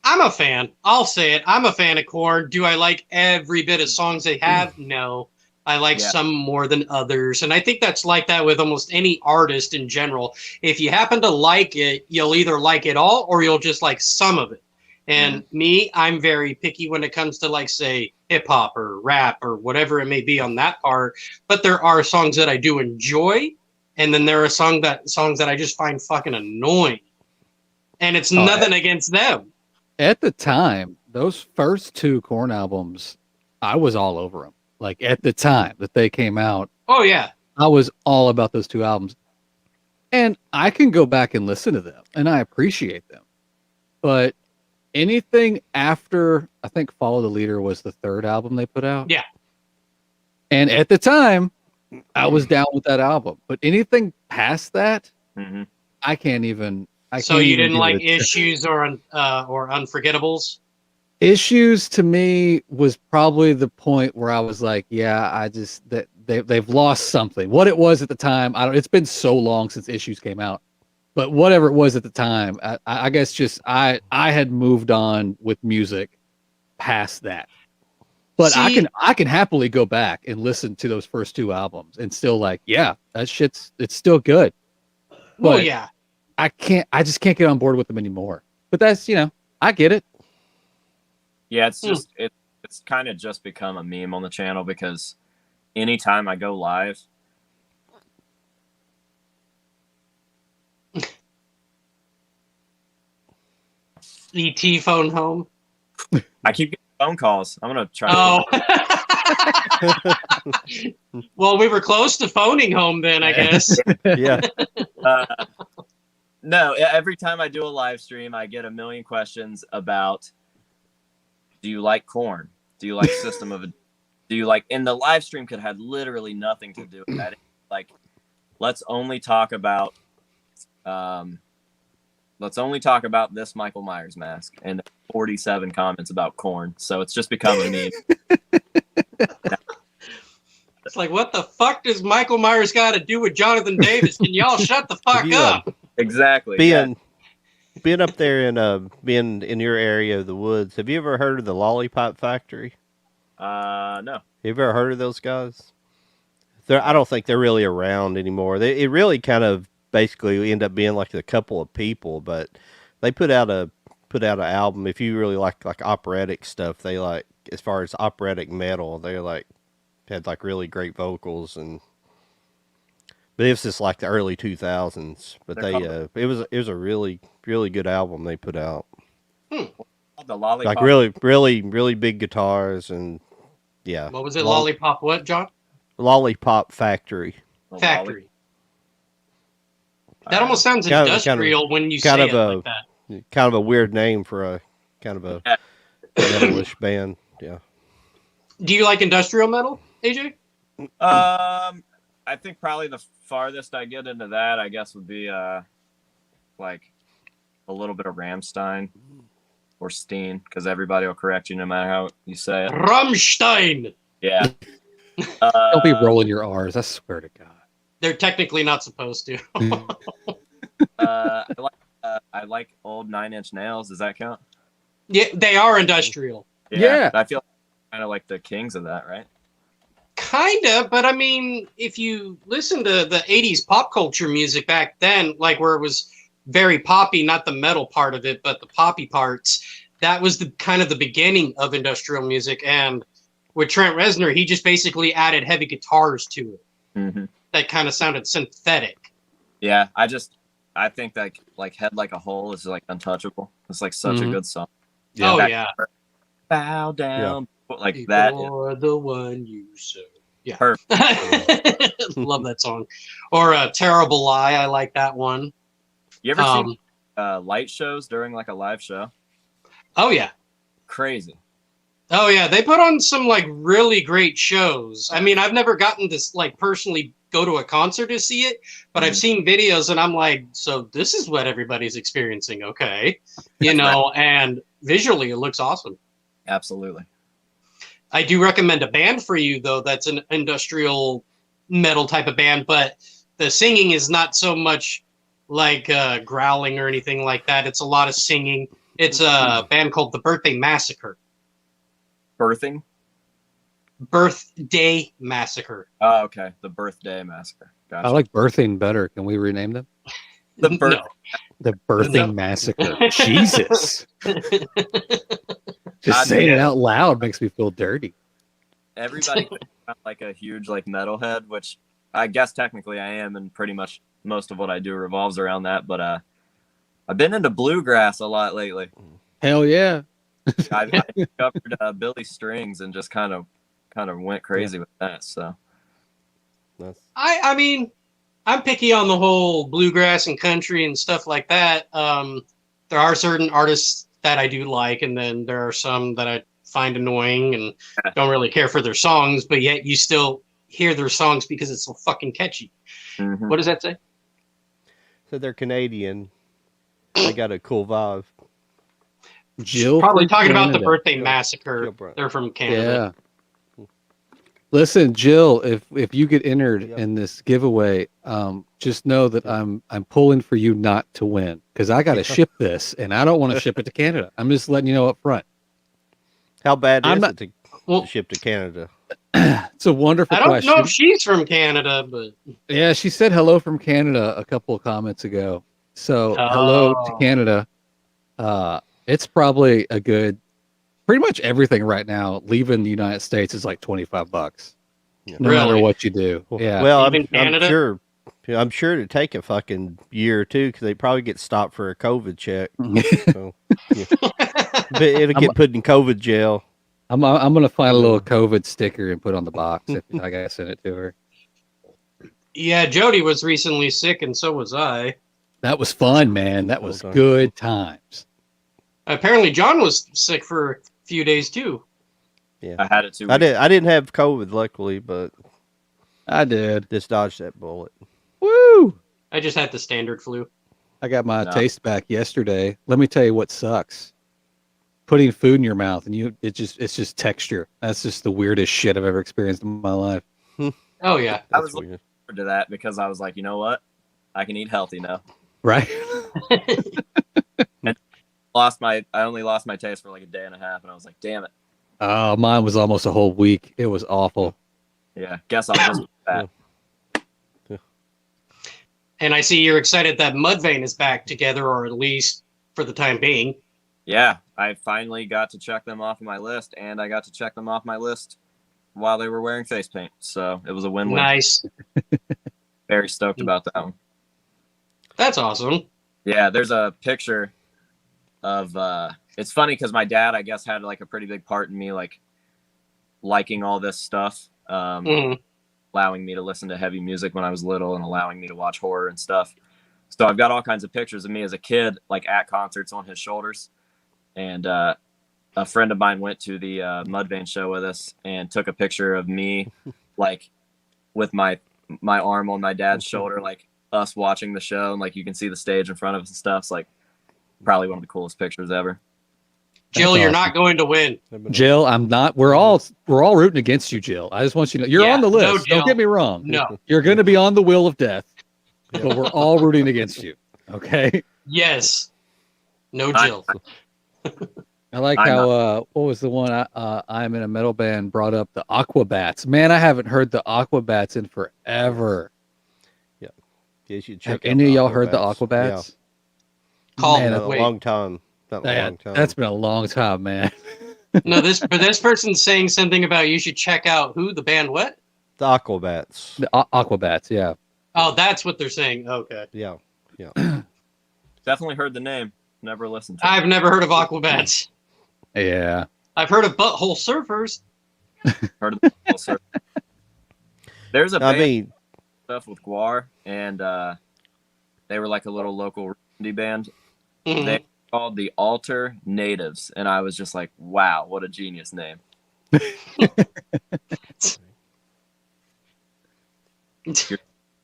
I'm a fan. I'll say it. I'm a fan of Korn. Do I like every bit of songs they have? No. I like some more than others. And I think that's like that with almost any artist in general. If you happen to like it, you'll either like it all or you'll just like some of it. And me, I'm very picky when it comes to like, say, hip hop or rap or whatever it may be on that part. But there are songs that I do enjoy. And then there are songs that I just find fucking annoying. And it's nothing against them. At the time, those first two Korn albums, I was all over them. Like at the time that they came out, Oh, yeah. I was all about those two albums. And I can go back and listen to them, and I appreciate them. But anything after, I think Follow the Leader was the third album they put out. Yeah. And at the time, I was down with that album. But anything past that, I can't even. So you didn't give like it a chance. Issues or Unforgettables? Issues to me was probably the point where I was like, yeah, I just that they've lost something. What it was at the time, I don't. It's been so long since Issues came out, but whatever it was at the time, I guess just I had moved on with music past that. But See, I can happily go back and listen to those first two albums and still like, yeah, that shit's it's still good. well, But yeah. I just can't get on board with them anymore. But that's I get it. Yeah, it's just it's kind of just become a meme on the channel because anytime I go live, ET phone home. I keep getting phone calls. I'm gonna try. Oh. Well, we were close to phoning home then, I guess. Yeah. No, every time I do a live stream, I get a million questions about: do you like Korn? Do you like System of a? Do you like? And the live stream could have literally nothing to do with that. Like, let's only talk about, this Michael Myers mask, and 47 comments about Korn. So it's just become a meme. It's like, what the fuck does Michael Myers got to do with Jonathan Davis? Can y'all shut the fuck up? Exactly. Being up there in being in your area of the woods, have you ever heard of the Lollipop Factory? No. You ever heard of those guys? I don't think they're really around anymore. It really kind of basically end up being like a couple of people, but they put out an album. If you really like operatic stuff, they like as far as operatic metal, they like had like really great vocals and. But it was just like the early 2000s. But it was a really good album they put out. The Lollipop. Like really big guitars and yeah. What was it? Lollipop what, John? Lollipop Factory. The Factory. That almost sounds Kind of- industrial when you kind say of it a- like that. Kind of a weird name for a kind of a metalish band. Yeah. Do you like industrial metal, AJ? I think probably the farthest I get into that, I guess, would be like a little bit of Rammstein or Steen, because everybody will correct you no matter how you say it. Rammstein. Yeah. Don't be rolling your R's. I swear to God. They're technically not supposed to. I like old Nine Inch Nails. Does that count? Yeah, they are industrial. Yeah. I feel kind of like the kings of that, right? Kinda, but I mean, if you listen to the 80s pop culture music back then, like where it was very poppy, not the metal part of it, but the poppy parts, that was the kind of the beginning of industrial music. And with Trent Reznor, he just basically added heavy guitars to it. Mm-hmm. That kind of sounded synthetic. Yeah, I think that like Head Like a Hole is like untouchable. It's like such a good song. Oh, That- yeah. Bow down, like that. You're the one you serve. Yeah. Perfect. Love that song. Or Terrible Lie. I like that one. You ever seen light shows during like a live show? Oh, yeah. Crazy. Oh, yeah. They put on some like really great shows. I mean, I've never gotten to like personally go to a concert to see it, but I've seen videos and I'm like, so this is what everybody's experiencing. Okay. You know, and visually it looks awesome. Absolutely. I do recommend a band for you, though, that's an industrial metal type of band, but the singing is not so much like growling or anything like that. It's a lot of singing. It's a band called The Birthday Massacre. Birthing? Birthday Massacre. Oh, okay. The Birthday Massacre. Gotcha. I like birthing better. Can we rename them? the birth. No. The birthing No. massacre. Jesus. Just I saying mean- it out loud makes me feel dirty. Everybody thinks I'm like a huge like metalhead, which I guess technically I am, and pretty much most of what I do revolves around that. But I've been into bluegrass a lot lately. Hell yeah. I discovered Billy Strings and just kind of went crazy with that. So That's, I mean, I'm picky on the whole bluegrass and country and stuff like that. There are certain artists that I do like, and then there are some that I find annoying and don't really care for their songs, but yet you still hear their songs because it's so fucking catchy. mhm. What does that say? so they're Canadian. They got a cool vibe. Jill. Probably from talking about the Canada. Birthday Jill- Massacre. Jill Brown. They're from Canada. Yeah. Listen, Jill, if you get entered Yep. in this giveaway, just know that I'm pulling for you not to win because I got to ship this and I don't want to ship it to Canada. I'm just letting you know up front. How bad I'm is not- it to Well, ship to Canada? It's a wonderful I don't question. know if she's from Canada, but Yeah, she said hello from Canada a couple of comments ago. So hello to Oh. Canada. It's probably a good, pretty much everything right now. Leaving the United States is like $25, Yeah. no matter Really? what you do. Yeah. Well, Even Canada? I'm sure it'd take a fucking year or two because they probably get stopped for a COVID check. So, yeah. But it'll get put in COVID jail. I'm gonna find a little COVID sticker and put on the box if I gotta send it to her. yeah, Jody was recently sick, and so was I. That was fun, man. That was Well done. good times. Apparently, John was sick for a few days too. I had it too. I didn't have COVID, luckily, but I did. just dodged that bullet. Woo! I just had the standard flu. I got my No. taste back yesterday. Let me tell you what sucks. Putting food in your mouth and it's just texture. That's just the weirdest shit I've ever experienced in my life. Oh yeah. I That's was weird. forward to that because I was like, you know what? I can eat healthy now. Right? I only lost my taste for like a day and a half, and I was like, damn it. Mine was almost a whole week. It was awful. Yeah, guess I'll just that. And I see you're excited that Mudvayne is back together, or at least for the time being. Yeah, I finally got to check them off my list, and I got to check them off my list while they were wearing face paint. So it was a win-win. Nice. Very stoked about that one. That's awesome. Yeah, there's a picture of it's funny because my dad, I guess, had like a pretty big part in me like liking all this stuff, allowing me to listen to heavy music when I was little and allowing me to watch horror and stuff. So I've got all kinds of pictures of me as a kid, like at concerts on his shoulders. And a friend of mine went to the Mudvayne show with us and took a picture of me, like with my arm on my dad's shoulder, like us watching the show, and like you can see the stage in front of us and stuff. It's like probably one of the coolest pictures ever. Jill, That's you're awesome. not going to win. Jill, I'm not. We're all rooting against you, Jill. I just want you to know you're Yeah, on the no, list. Jill. Don't get me wrong. No. You're going to be on the wheel of death, but we're all rooting against you. Okay. Yes. No I- Jill. I like I'm how what was the one I'm in a metal band brought up the Aquabats. Man, I haven't heard the Aquabats in forever. Yeah, you should Have check out any of the y'all heard the Aquabats. Aquabats? Call Man, me. Yeah, a Wait. long time. Not a Yeah, long time. that's been a long time, man. No, this person's saying something about you should check out who the band. What? the Aquabats. The Aquabats, yeah. Oh, that's what they're saying. Okay. Yeah. Definitely heard the name, never listened to it. I've never heard of Aquabats. Yeah. I've heard of Butthole Surfers. Heard of the whole circle. There's a I band mean, stuff with Guar, and they were like a little local indie band. Mhm. They called the Alter Natives, and I was just like, wow, what a genius name.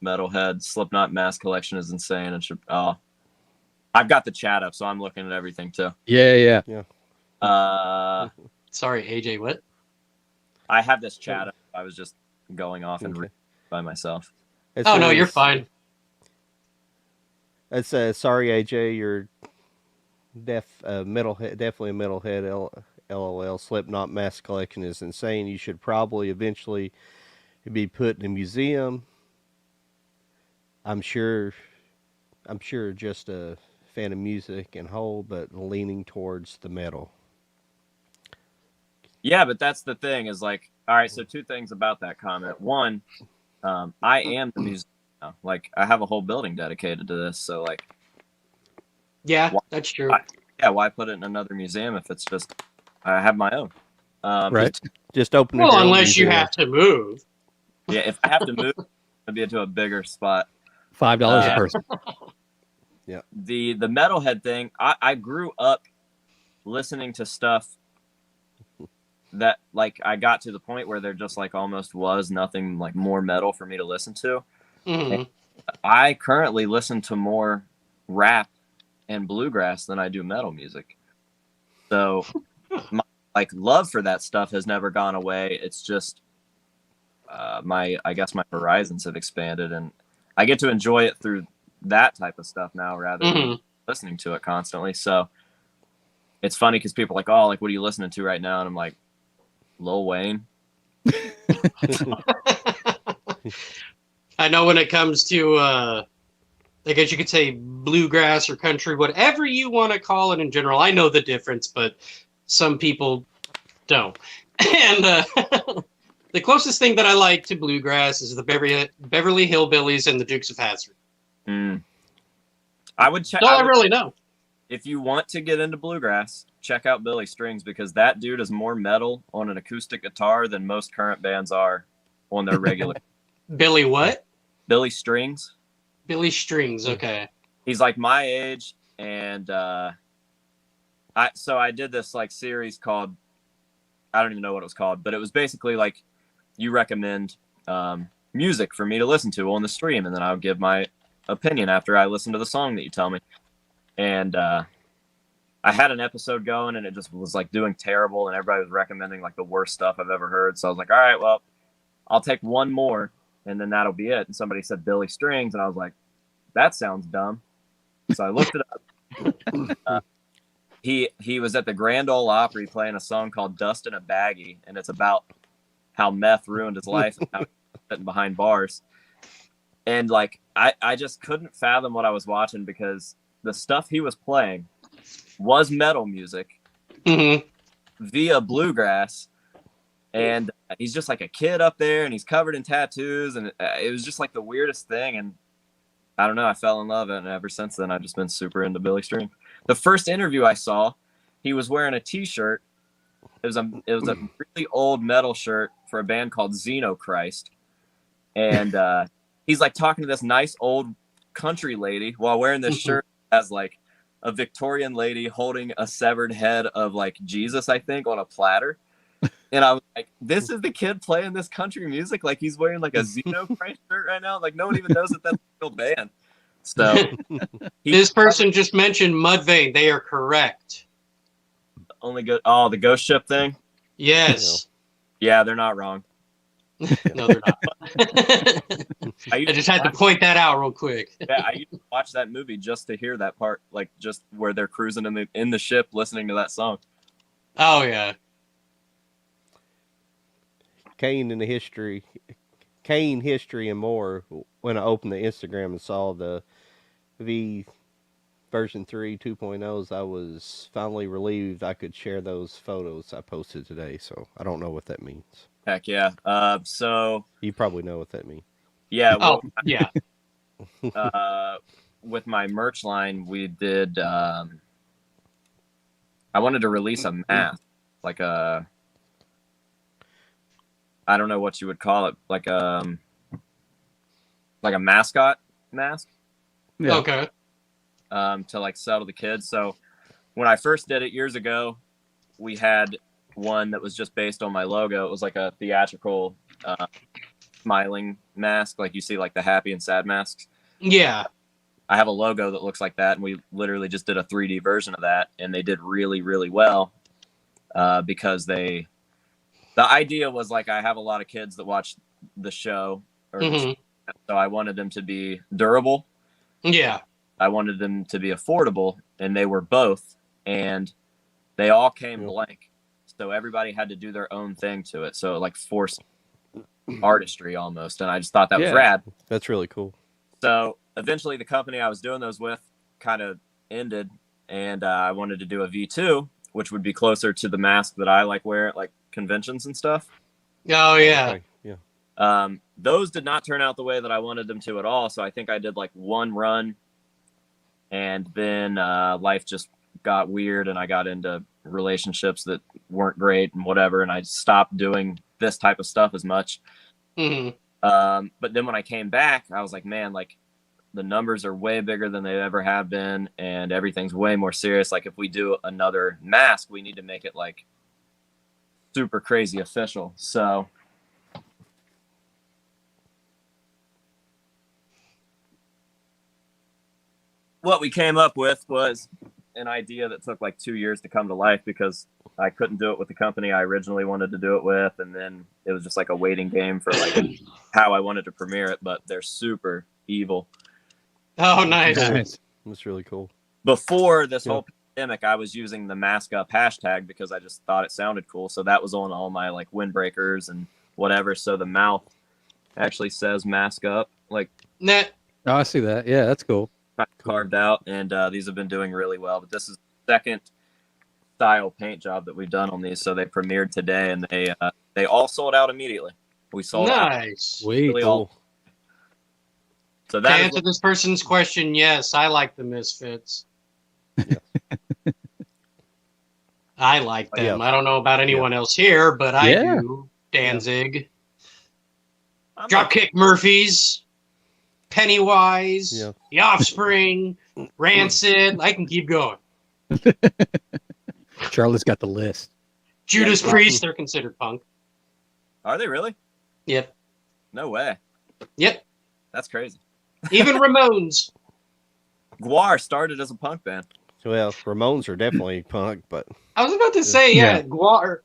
Metalhead Slipknot Mask Collection is insane. And I've got the chat up, so I'm looking at everything too. Yeah. Sorry, AJ. What? I have this chat up. I was just going off and Okay. reading by myself. it Oh no, you're says- fine. It says, sorry, AJ, you're metalhead, definitely a metalhead. LOL. Slipknot Mask Collection is insane. You should probably eventually be put in a museum. I'm sure just a fan of music and whole, but leaning towards the metal. Yeah, but that's the thing is like, all right, so two things about that comment. One, I am the museum now. Like, I have a whole building dedicated to this. So, like, Yeah, that's true. yeah, why put it in another museum if it's just, I have my own. Right. Just open it. Well, unless you have to move. Yeah, if I have to move, I'd be into a bigger spot. $5 a person. The metalhead thing, I grew up listening to stuff that like I got to the point where there just like almost was nothing like more metal for me to listen to. Mhm. I currently listen to more rap and bluegrass than I do metal music. So my like love for that stuff has never gone away. It's just I guess my horizons have expanded and I get to enjoy it through that type of stuff now rather than Mhm. listening to it constantly. So it's funny because people are like, oh, like, what are you listening to right now? And I'm like, Lil Wayne. I know when it comes to, I guess you could say bluegrass or country, whatever you want to call it in general. I know the difference, but some people don't. And the closest thing that I like to bluegrass is the Beverly Hillbillies and the Dukes of Hazzard. I would check. That's all I really know. If you want to get into bluegrass, check out Billy Strings because that dude is more metal on an acoustic guitar than most current bands are on their regular. Billy what? Billy Strings. Billy Strings. Okay. He's like my age, and I did this like series called, I don't even know what it was called, but it was basically like you recommend music for me to listen to on the stream, and then I'll give my opinion after I listen to the song that you tell me. And I had an episode going, and it just was like doing terrible, and everybody was recommending like the worst stuff I've ever heard. So I was like, all right, well, I'll take one more, and then that'll be it. And somebody said Billy Strings, and I was like, that sounds dumb. So I looked it up. he was at the Grand Ole Opry playing a song called "Dust in a Baggie," and it's about how meth ruined his life and how he was sitting behind bars. And like I just couldn't fathom what I was watching because the stuff he was playing was metal music Mm-hmm. via bluegrass, and he's just like a kid up there, and he's covered in tattoos, and it was just like the weirdest thing. And I don't know, I fell in love, and ever since then I've just been super into Billy Stream. The first interview I saw, he was wearing a T-shirt. It was a really old metal shirt for a band called Xenochrist, and he's like talking to this nice old country lady while wearing this shirt as like a Victorian lady holding a severed head of like Jesus, I think, on a platter. And I was like, this is the kid playing this country music? Like he's wearing like a Xenochrist shirt right now? Like no one even knows that that's a real band. So This person just mentioned Mudvayne. They are correct. only good. Oh, the ghost ship thing? Yes. Yeah, they're not wrong. No, they're not. I just had to point that out real quick. Yeah, I used to watch that movie just to hear that part, like just where they're cruising in the ship listening to that song. Oh yeah. Kane history and more. When I opened the Instagram and saw the V version 3 2.0s, I was finally relieved I could share those photos I posted today. So I don't know what that means. Heck yeah. So You probably know what that means. yeah. Well, Oh yeah. with my merch line, we did. I wanted to release a mask, like a. I don't know what you would call it, like a mascot mask. Yeah. Okay. To like sell to the kids. So when I first did it years ago, we had one that was just based on my logo. It was like a theatrical smiling mask, like you see like the happy and sad masks. Yeah. I have a logo that looks like that, and we literally just did a 3D version of that, and they did really, really well because the idea was like I have a lot of kids that watch the show, so I wanted them to be durable. Yeah. I wanted them to be affordable, and they were both, and they all came blank. So everybody had to do their own thing to it. So it like forced artistry almost, and I just thought that was rad. That's really cool. So eventually the company I was doing those with kind of ended, and I wanted to do a V2, which would be closer to the mask that I like wear at like conventions and stuff. Oh yeah. Okay. Yeah. Those did not turn out the way that I wanted them to at all. So I think I did like one run, and then life just got weird, and I got into relationships that weren't great and whatever, and I stopped doing this type of stuff as much. Mm-hmm. But then when I came back, I was like, man, like the numbers are way bigger than they ever have been, and everything's way more serious. Like if we do another mask, we need to make it like super crazy official. So what we came up with was an idea that took like 2 years to come to life because I couldn't do it with the company I originally wanted to do it with, and then it was just like a waiting game for like how I wanted to premiere it. But they're super evil. Oh nice. Nice. That's really cool. Before this whole pandemic, I was using the mask up hashtag because I just thought it sounded cool. So that was on all my like windbreakers and whatever. So the mouth actually says mask up, like Net. Oh, I see that. Yeah, that's cool. carved out, and these have been doing really well. But this is the second style paint job that we've done on these. So they premiered today, and they all sold out immediately. We sold out. Nice. Sweet. Really all. So To that is answer this person's question, yes, I like the Misfits. I like them. Yeah. I don't know about anyone else here, but I Yeah. do. Danzig, I'm Dropkick Murphys, Pennywise, Yeah. The Offspring, Rancid. I can keep going. Charlie's got the list. Judas Priest, they're considered punk. Are they really? Yep. No way. Yep. That's crazy. Even Ramones. Guar started as a punk band. Well, Ramones are definitely punk, but I was about to say, Yeah. Guar.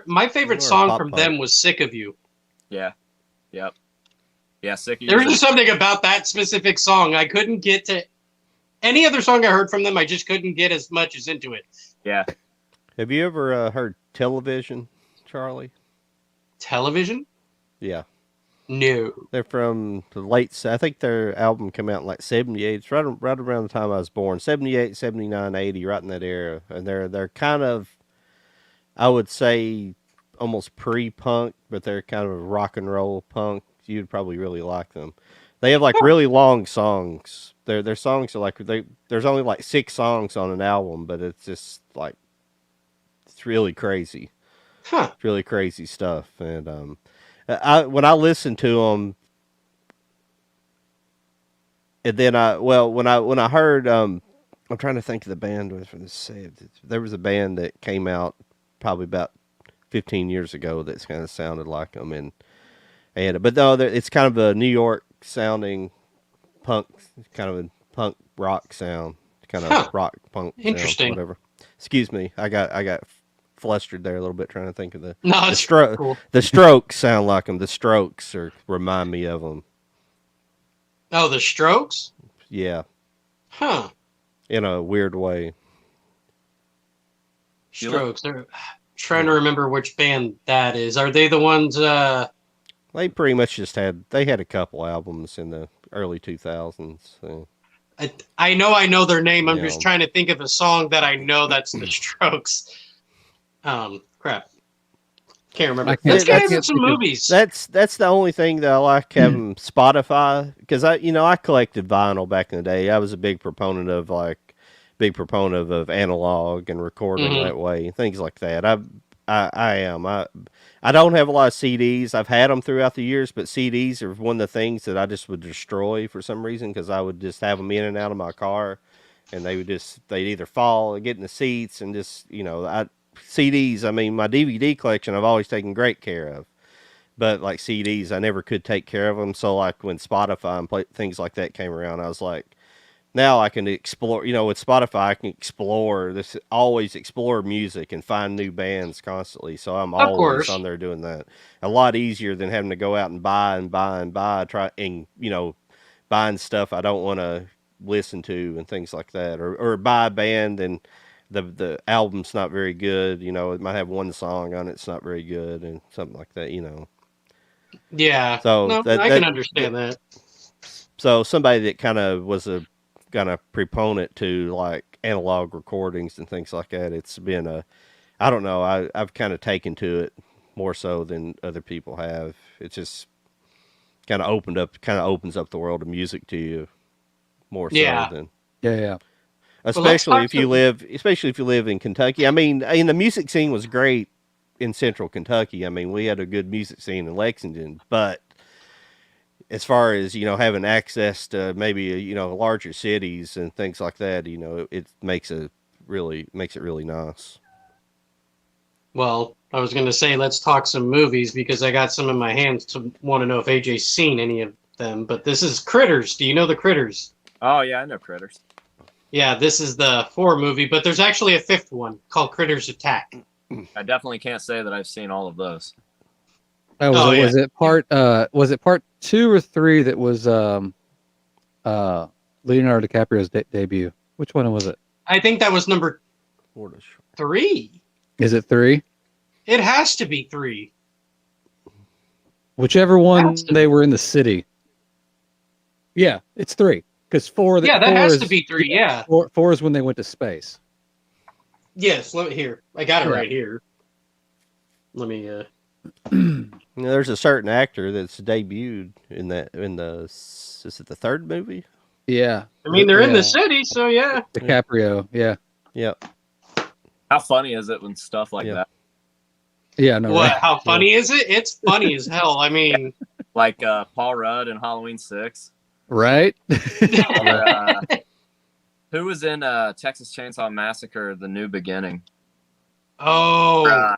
My favorite They're song pop from punk. them was "Sick of You." Yeah. Yep. Yeah, sick of There was you. just something about that specific song I couldn't get to. Any other song I heard from them, I just couldn't get as much as into it. Yeah. Have you ever heard Television, Charlie? Television? Yeah. No. They're from the I think their album came out in like 78. It's right around the time I was born. 78, 79, 80, right in that era. And they're kind of, I would say, almost pre-punk, but they're kind of rock and roll punk. You'd probably really like them. They have like really long songs. Their songs are like there's only like 6 songs on an album, but it's just like it's really crazy. Huh. It's really crazy stuff. And when I listen to them, and then when I heard I'm trying to think of the band was from the saved. There was a band that came out probably about 15 years ago that's kind of sounded like them, and but no, it's kind of a New York sounding punk, kind of a punk rock sound, kind of Huh. rock punk Interesting. sound, whatever. Excuse me, I got flustered there a little bit trying to think of the No, it's cool. The Strokes sound like them. The Strokes remind me of them. Oh, the Strokes? Yeah, Huh. in a weird way. Strokes. They're trying to remember which band that is. Are they the ones They pretty much just had a couple albums in the early 2000s. So. I know their name. I'm Yeah. just trying to think of a song that I know that's the Strokes. Crap. Can't remember. I can't- Let's get I into can't some think of- movies. That's the only thing that I like having Spotify, because I collected vinyl back in the day. I was a big proponent of of analog and recording Mhm. that way, things like that. I am. I don't have a lot of CDs. I've had them throughout the years, but CDs are one of the things that I just would destroy for some reason, because I would just have them in and out of my car, and they'd either fall or get in the seats, and just CDs. I mean, my DVD collection I've always taken great care of, but like CDs, I never could take care of them. So like when Spotify and things like that came around, I was like, now I can explore. With Spotify, I can always explore music and find new bands constantly. So I'm Of always course. on there doing that. A lot easier than having to go out and buy and buy and buy, buying stuff I don't want to listen to and things like that, or buy a band and the album's not very good. It might have one song on it, it's not very good, and something like that. Yeah. So No, I can understand that. So somebody that kind of was a kind of proponent to like analog recordings and things like that, it's been I don't know, I've kind of taken to it more so than other people have. It's just kind of opens up the world of music to you more so Yeah. than Yeah. especially talk if you live in Kentucky. I mean, the music scene was great in central Kentucky. I mean, we had a good music scene in Lexington, but as far as having access to maybe larger cities and things like that, it makes it really nice. Well, I was going to say let's talk some movies because I got some in my hands to want to know if AJ's seen any of them. But this is Critters. Do you know the Critters? Oh yeah, I know Critters. Yeah, this is the 4 movie, but there's actually a 5th one called Critters Attack. I definitely can't say that I've seen all of those. Oh, yeah. was it part 2 or 3 that was Leonardo DiCaprio's debut? Which one was it? I think that was number 3. Is it 3? It has to be 3. Whichever one Has to they were in the city. Yeah, it's 3. Because 4. Yeah, that has to be 3. Yeah. 4 is when they went to space. Yes. Here. I got it Yeah. right here. Let me. There's a certain actor that's debuted in is it the 3rd movie? Yeah. I mean, they're in Yeah. the city, so yeah. DiCaprio. Yeah. Yep. How funny is it when stuff like Yeah. that, Yeah. No. What? Right. How funny is it? It's funny as hell. I mean, like Paul Rudd in Halloween 6, Right. or, who was in Texas Chainsaw Massacre: The New Beginning, oh,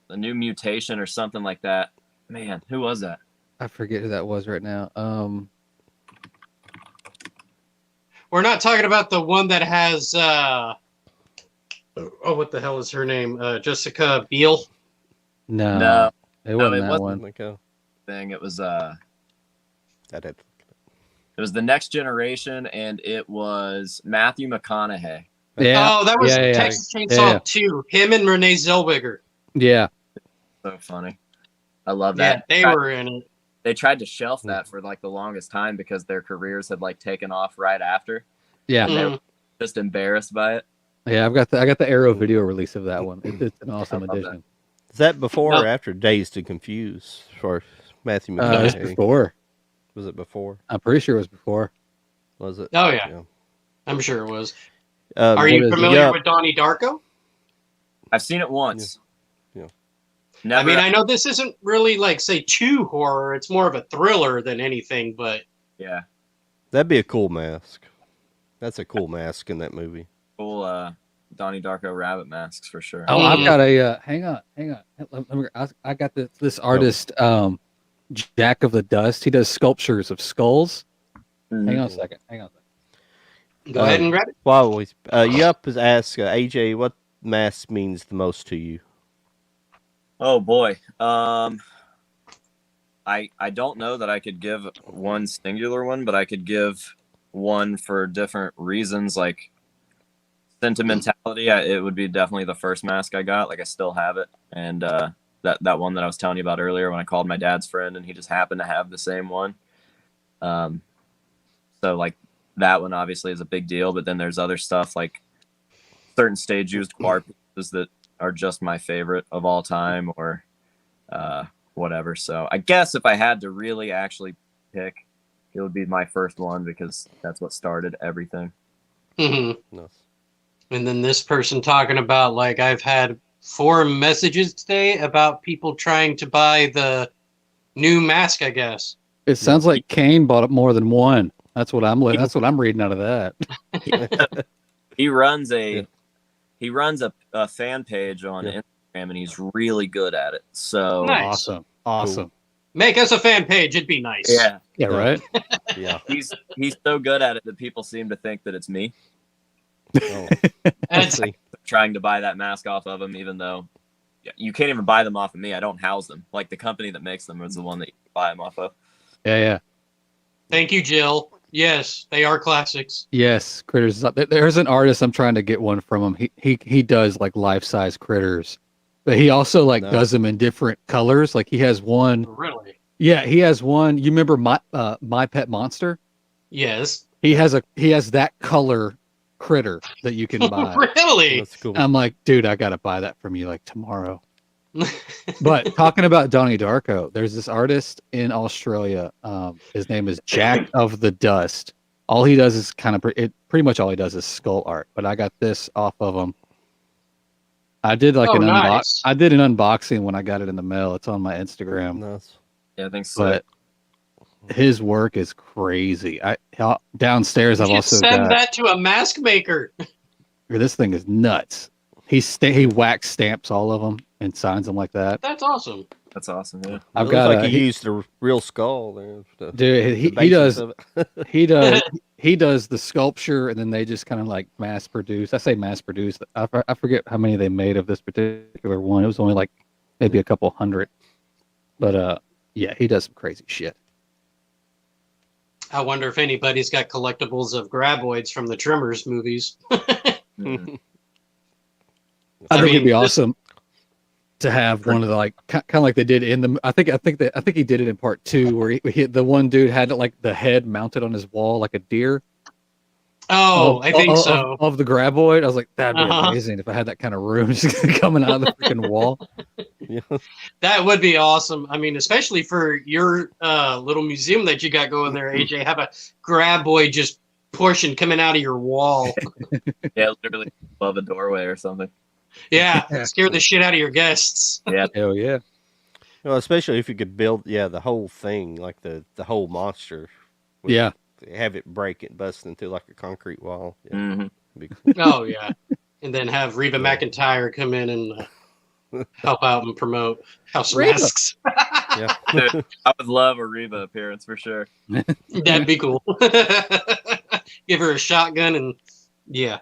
The New Mutation, or something like that. Man, who was that? I forget who that was right now. we're not talking about the one that has. What the hell is her name? Jessica Biel. No. No, It wasn't it that wasn't. one. Thing. It was That had The Next Generation, and it was Matthew McConaughey. Yeah. Oh, that was Yeah, yeah, Texas Chainsaw yeah. 2. Him and Renee Zellweger. Yeah. So funny. I love Yeah, that. they were in it. They tried to shelf that for like the longest time because their careers had like taken off right after, Yeah. and they Mhm. were just embarrassed by it. Yeah. I got the Arrow video release of that one. It's an awesome I love that. edition. Is that before No. or after Dazed and Confused for Matthew It's McConaughey? before. Was it before? I'm pretty sure it was before. Was it? Oh, yeah. I'm sure it was. Um, Are you is it? familiar yeah. with Donnie Darko? I've seen it once. Yeah. Never. I mean, I know this isn't really like, say, true horror. It's more of a thriller than anything, but Yeah. That'd be a cool mask. That's a cool mask in that movie. Cool. Donnie Darko rabbit masks for sure. Oh, I've Mhm. got a hang on. I got this artist, Jack of the Dust. He does sculptures of skulls. Hang on a second. go ahead and grab it. Well, Yup has asked AJ what mask means the most to you. Oh boy. I don't know that I could give one singular one, but I could give one for different reasons, like sentimentality. It would be definitely the first mask I got. Like I still have it, and that one that I was telling you about earlier when I called my dad's friend and he just happened to have the same one. So like that one obviously is a big deal, but then there's other stuff like certain stage used guar pieces that are just my favorite of all time, or whatever. So I guess if I had to really actually pick, it would be my first one because that's what started everything. Mhm. Nice. And then this person talking about, like, I've had 4 messages today about people trying to buy the new mask, I guess. It sounds like Kane bought more than one. That's what I'm reading out of that. He runs Yeah. a fan page on Instagram, and he's really good at it. So Nice. Awesome. Make us a fan page. It'd be nice. yeah, Yeah, right. Yeah. he's so good at it that people seem to think that it's me Oh, That's, see. trying to buy that mask off of him, even though you can't even buy them off of me. I don't house them. Like the company that makes them is the one that you buy them off of. Yeah. thank you, Jill. Yes, they are classics. Yes, critters. There's an artist I'm trying to get one from him. He does like life size critters, but he also like No. does them in different colors. Like he has one. Really? Yeah, he has one. You remember My Pet Monster? Yes. He has that color critter that you can buy. Really? That's cool. I'm like, dude, I gotta buy that from you like tomorrow. But talking about Donnie Darko, there's this artist in Australia. His name is Jack of the Dust. All he does is pretty much all he does is skull art. But I got this off of him. I did like Oh, an nice. I did an unboxing when I got it in the mail. It's on my Instagram. Nice. Yeah, I think so. But his work is crazy. Downstairs I've You should also send got that to a mask maker. this thing is nuts. He wax stamps all of them and signs them like that. That's awesome. That's awesome. Yeah. I've It got looks like he- he used the real skull there. Dude, he basis does of it. he does the sculpture and then they just kind of like mass produce. I say mass produce. I forget how many they made of this particular one. It was only like maybe a couple hundred. But yeah, he does some crazy shit. I wonder if anybody's got collectibles of graboids from the Tremors movies. Mhm. I think it'd be this- awesome to have one of the like kind of like they did in the. I think he did it in part 2 where the one dude had like the head mounted on his wall like a deer. Oh, I think of, so. Of the graboid, I was like, that'd be Uh-huh. amazing if I had that kind of room just coming out of the freaking wall. Yeah. That would be awesome. I mean, especially for your little museum that you got going there, AJ. Have a graboid just pushing coming out of your wall. Yeah, literally above a doorway or something. Yeah, scare the shit out of your guests. Yeah, Hell yeah. Well, especially if you could build, the whole thing, like the whole monster. with- Yeah. Have it break it, bust into like a concrete wall. Yeah, Mhm. be cool. Oh yeah, and then have Reba McEntire come in and help out and promote House of Reba. Masks. Yeah. Dude, I would love a Reba appearance for sure. That'd be cool. Give her a shotgun and yeah.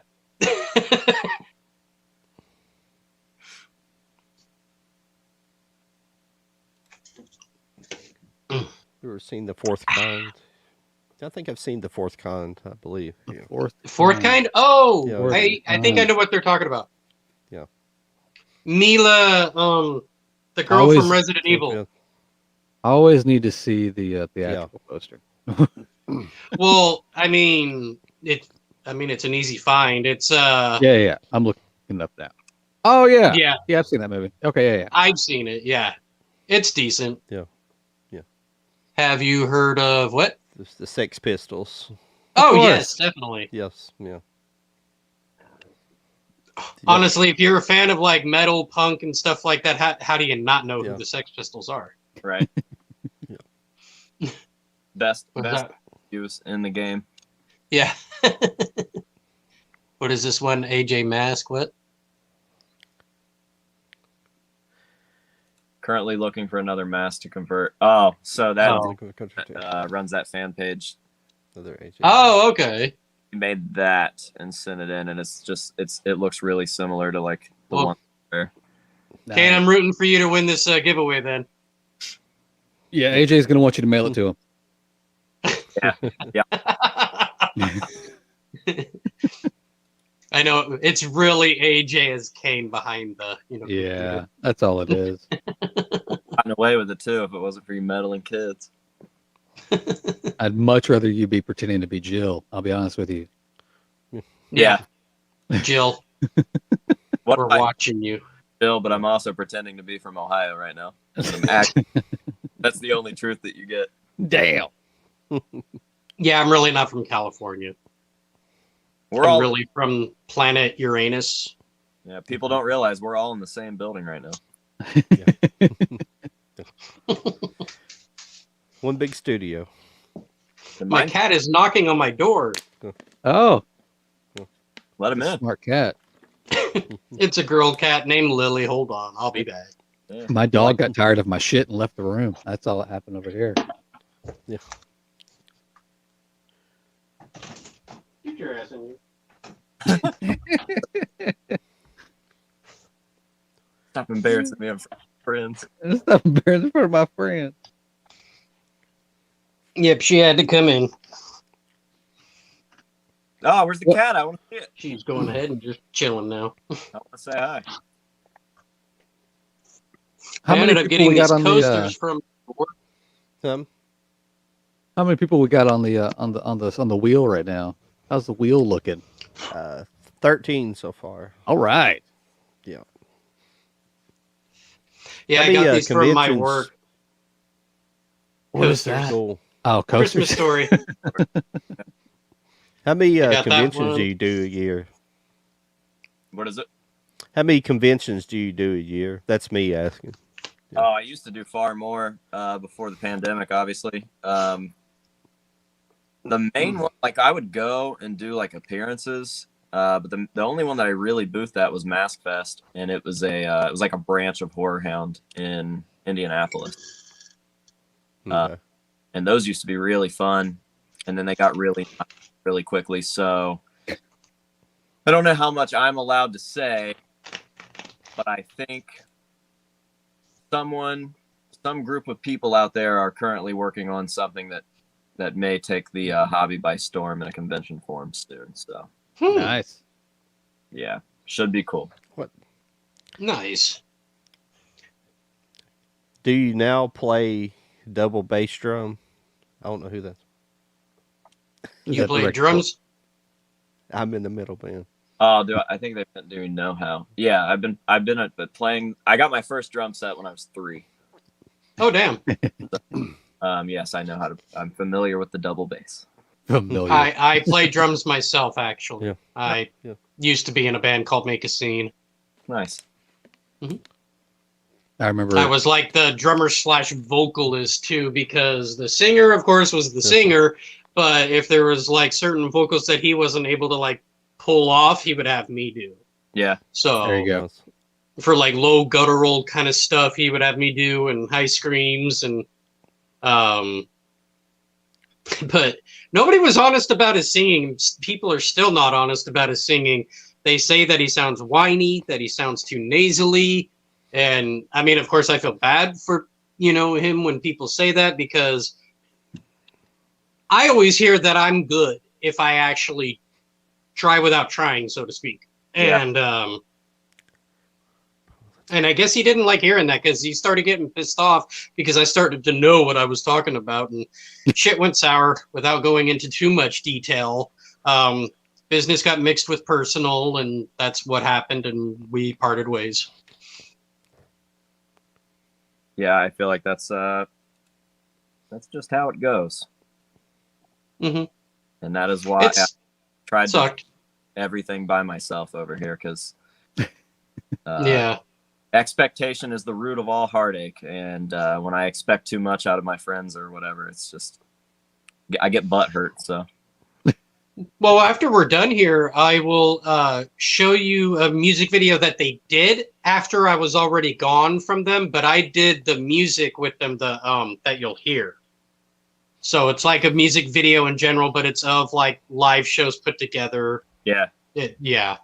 You ever seen The Fourth Kind? I think I've seen the fourth kind, I believe. The Yeah. Fourth kind? Oh, Yeah. I think I know what they're talking about. Yeah. Mila, the girl Always- from Resident Evil. Yeah. I always need to see the theatrical poster. Well, I mean, it's an easy find. It's Yeah. I'm looking it up now. Oh yeah. yeah, Yeah, I've seen that movie. Okay, yeah. I've seen it. Yeah, it's decent. Yeah. Yeah. Have you heard of what? The Sex Pistols. Oh course. yes, definitely. Yes. Yeah. Honestly, if you're a fan of like metal, punk, and stuff like that, how do you not know Yeah. who the Sex Pistols are? Right. Yeah. Best What's that? use in the game. Yeah. What is this one? AJ Mask? What? Currently looking for another mask to convert. Oh, so that Oh. runs that fan page. Another AJ. Oh, okay. He made that and sent it in, and it looks really similar to like the Well, one there. Kane, I'm rooting for you to win this giveaway then. Yeah, AJ's gonna want you to mail it to him. I know it's really AJ as Kane behind the, Yeah, that's all it is. Gotten away with it too if it wasn't for you meddling kids. I'd much rather you be pretending to be Jill. I'll be honest with you. Yeah. Jill, What we're I watching you. Bill, but I'm also pretending to be from Ohio right now. That's the only truth that you get. Damn. Yeah, I'm really not from California. We're I'm all really from planet Uranus. yeah. People don't realize we're all in the same building right now. One big studio. And My mine- cat is knocking on my door. Oh, let him in. smart cat. It's a girl cat named Lily. Hold on, I'll be back. Yeah. My dog got tired of my shit and left the room. That's all that happened over here. Get your ass in here. Stop embarrassing me in front of friends. Stop embarrassing in front of my friends. Yep, she had to come in. Oh, where's the What? cat? I want to see it. She's going ahead and just chilling now. I want to say hi. How I many ended up people we getting got these on the? coasters from work. How many people we got on the on the wheel right now? How's the wheel looking? 13 so far. All right. Yeah, How I got many, these from my conventions- work. What is Coasters. that? Cool. Oh, coasters. Christmas story. How many got that conventions one. do you do a year? What is it? How many conventions do you do a year? That's me asking. Oh, I used to do far more before the pandemic, obviously. The main one, like I would go and do like appearances, but the only one that I really boothed at was Mask Fest, and it was like a branch of Horror Hound in Indianapolis, Okay. and those used to be really fun, and then they got really quickly. So I don't know how much I'm allowed to say, but I think some group of people out there are currently working on something that may take the hobby by storm in a convention form soon. So Nice. yeah, should be cool. Nice. Do you now play double bass drum? I don't know who that's. Is You that play direct- drums? I'm in the middle band. Oh, I think they've been doing Know How. Yeah, I've been playing. I got my first drum set when I was 3. Oh, damn. Yes, I know how to. I'm familiar with the double bass. Familiar. I play drums myself, actually. Yeah. I Yeah. used to be in a band called Make a Scene. Nice. I remember. I was like the drummer / vocalist too, because the singer, of course, was the singer. But if there was like certain vocals that he wasn't able to like pull off, he would have me do. Yeah. So There you go. for like low guttural kind of stuff, he would have me do, and high screams, and but nobody was honest about his singing. People are still not honest about his singing. They say that he sounds whiny, that he sounds too nasally, and I mean, of course, I feel bad for him when people say that, because I always hear that I'm good if I actually try without trying, so to speak. Yeah. And I guess he didn't like hearing that because he started getting pissed off because I started to know what I was talking about, and shit went sour without going into too much detail. Business got mixed with personal, and that's what happened, and we parted ways. Yeah, I feel like that's just how it goes. Mm-hmm. And that is why I tried sucked. to do everything by myself over here, because Yeah. expectation is the root of all heartache. And when I expect too much out of my friends or whatever, it's just, I get butt hurt. So, Well, after we're done here, I will show you a music video that they did after I was already gone from them, but I did the music with them, that you'll hear. So it's like a music video in general, but it's of like live shows put together. yeah. Yeah.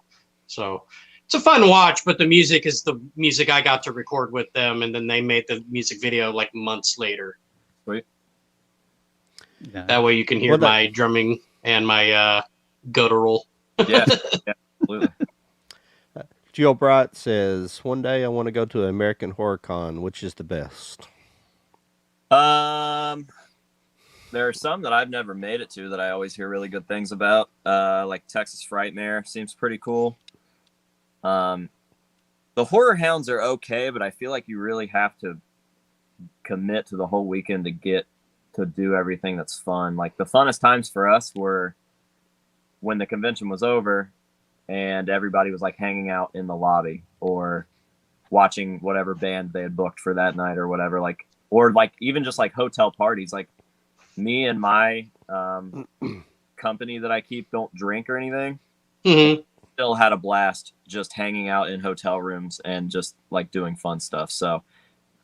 So it's a fun watch, but the music is the music I got to record with them, and then they made the music video like months later. Sweet. Yeah. That way you can hear my drumming and my guttural. Yeah. Yeah, absolutely. Jill Bright says, one day I want to go to American Horror Con. Which is the best? There are some that I've never made it to that I always hear really good things about. Like Texas Frightmare seems pretty cool. The Horror Hounds are okay, but I feel like you really have to commit to the whole weekend to get to do everything that's fun. Like the funnest times for us were when the convention was over and everybody was like hanging out in the lobby or watching whatever band they had booked for that night or whatever. Like, or like even just like hotel parties. Like me and my company that I keep don't drink or anything. Mm-hmm. Still had a blast just hanging out in hotel rooms and just like doing fun stuff. So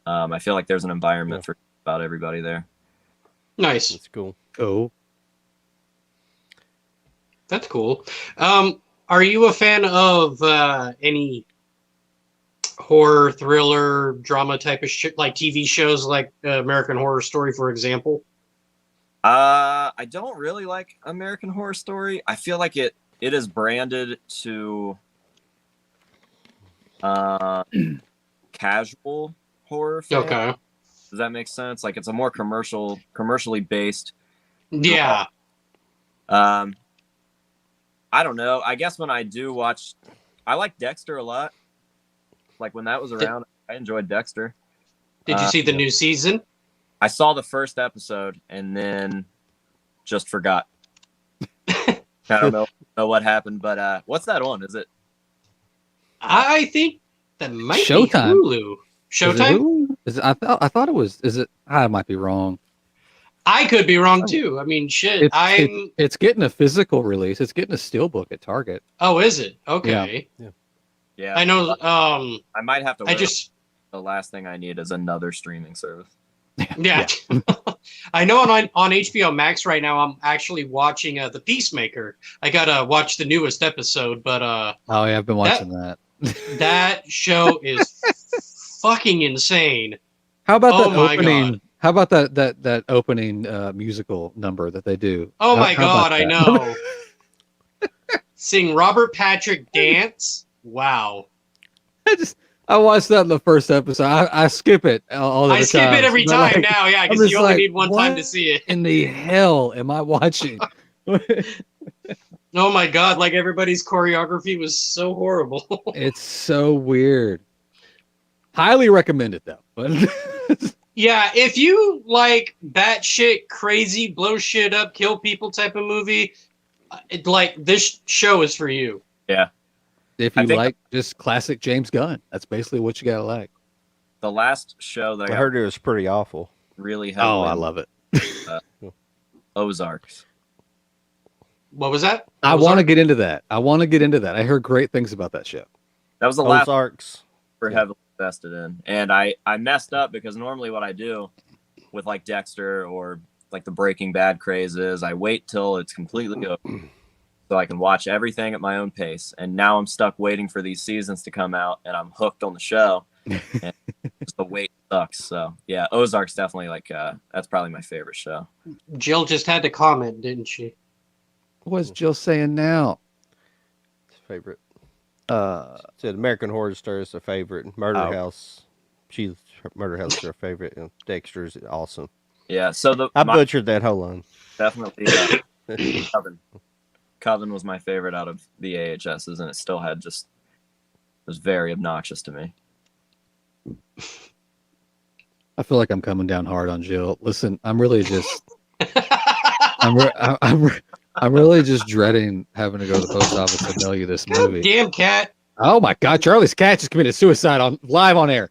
I feel like there's an environment for about everybody there. Nice. That's cool. Oh, That's cool. Are you a fan of any horror, thriller, drama type of shit, like TV shows like American Horror Story, for example? I don't really like American Horror Story. I feel like it is branded to casual horror fan. Okay. Does that make sense? Like it's a more commercially based. Yeah. I don't know. I guess when I do watch, I like Dexter a lot. Like when that was around, I enjoyed Dexter. Did you see the new season? I saw the first episode and then just forgot. I don't know what happened, but what's that on? Is it? I think that might Showtime. be Hulu. Showtime? Is it, I thought it was. Is it? I might be wrong. I could be wrong too. I mean, shit. It's getting a physical release. It's getting a steelbook at Target. Oh, is it? Okay. Yeah. I know. I might have to. The last thing I need is another streaming service. Yeah. I know on HBO Max right now I'm actually watching The Peacemaker. I gotta watch the newest episode, but Oh yeah, I've been watching that. That show is fucking insane. How about Oh that my opening? God. How about that opening musical number that they do? Oh How- my how about God, I that? know. Sing Robert Patrick dance. Wow. I watched that in the first episode. I skip it all the time. I skip it every But, time like, now, yeah, I'm because just you only like, need one time what to see it. in the hell am I watching? Oh my God, like everybody's choreography was so horrible. It's so weird. Highly recommend it though. But Yeah, if you like batshit crazy, blow shit up, kill people type of movie, this show is for you. Yeah. if I you think- like just classic James Gunn, that's basically what you gotta like. The last show that I heard it was pretty awful. really Oh, heavily I love it. Ozarks. What was that? I Ozark? want to get into that. I heard great things about that show. That was the last Ozarks. we're heavily invested in. And I messed up because normally what I do with like Dexter or like the Breaking Bad craze is I wait till it's completely over so I can watch everything at my own pace. And now I'm stuck waiting for these seasons to come out and I'm hooked on the show. And just the wait sucks. So yeah, Ozark's definitely like that's probably my favorite show. Jill just had to comment, didn't she? What's Jill saying now? Favorite. Uh, Said American Horror Story is her favorite. Murder Oh. House. Murder House is her favorite. And Dexter's awesome. Yeah, so I my butchered that whole line. definitely Coven. Coven was my favorite out of the AHSs, and it still had just was very obnoxious to me. I feel like I'm coming down hard on Jill. Listen, I'm really just, I'm really just dreading having to go to the post office and mail you this God movie. damn, cat. Oh my God, Charlie's cat just committed suicide on live on air.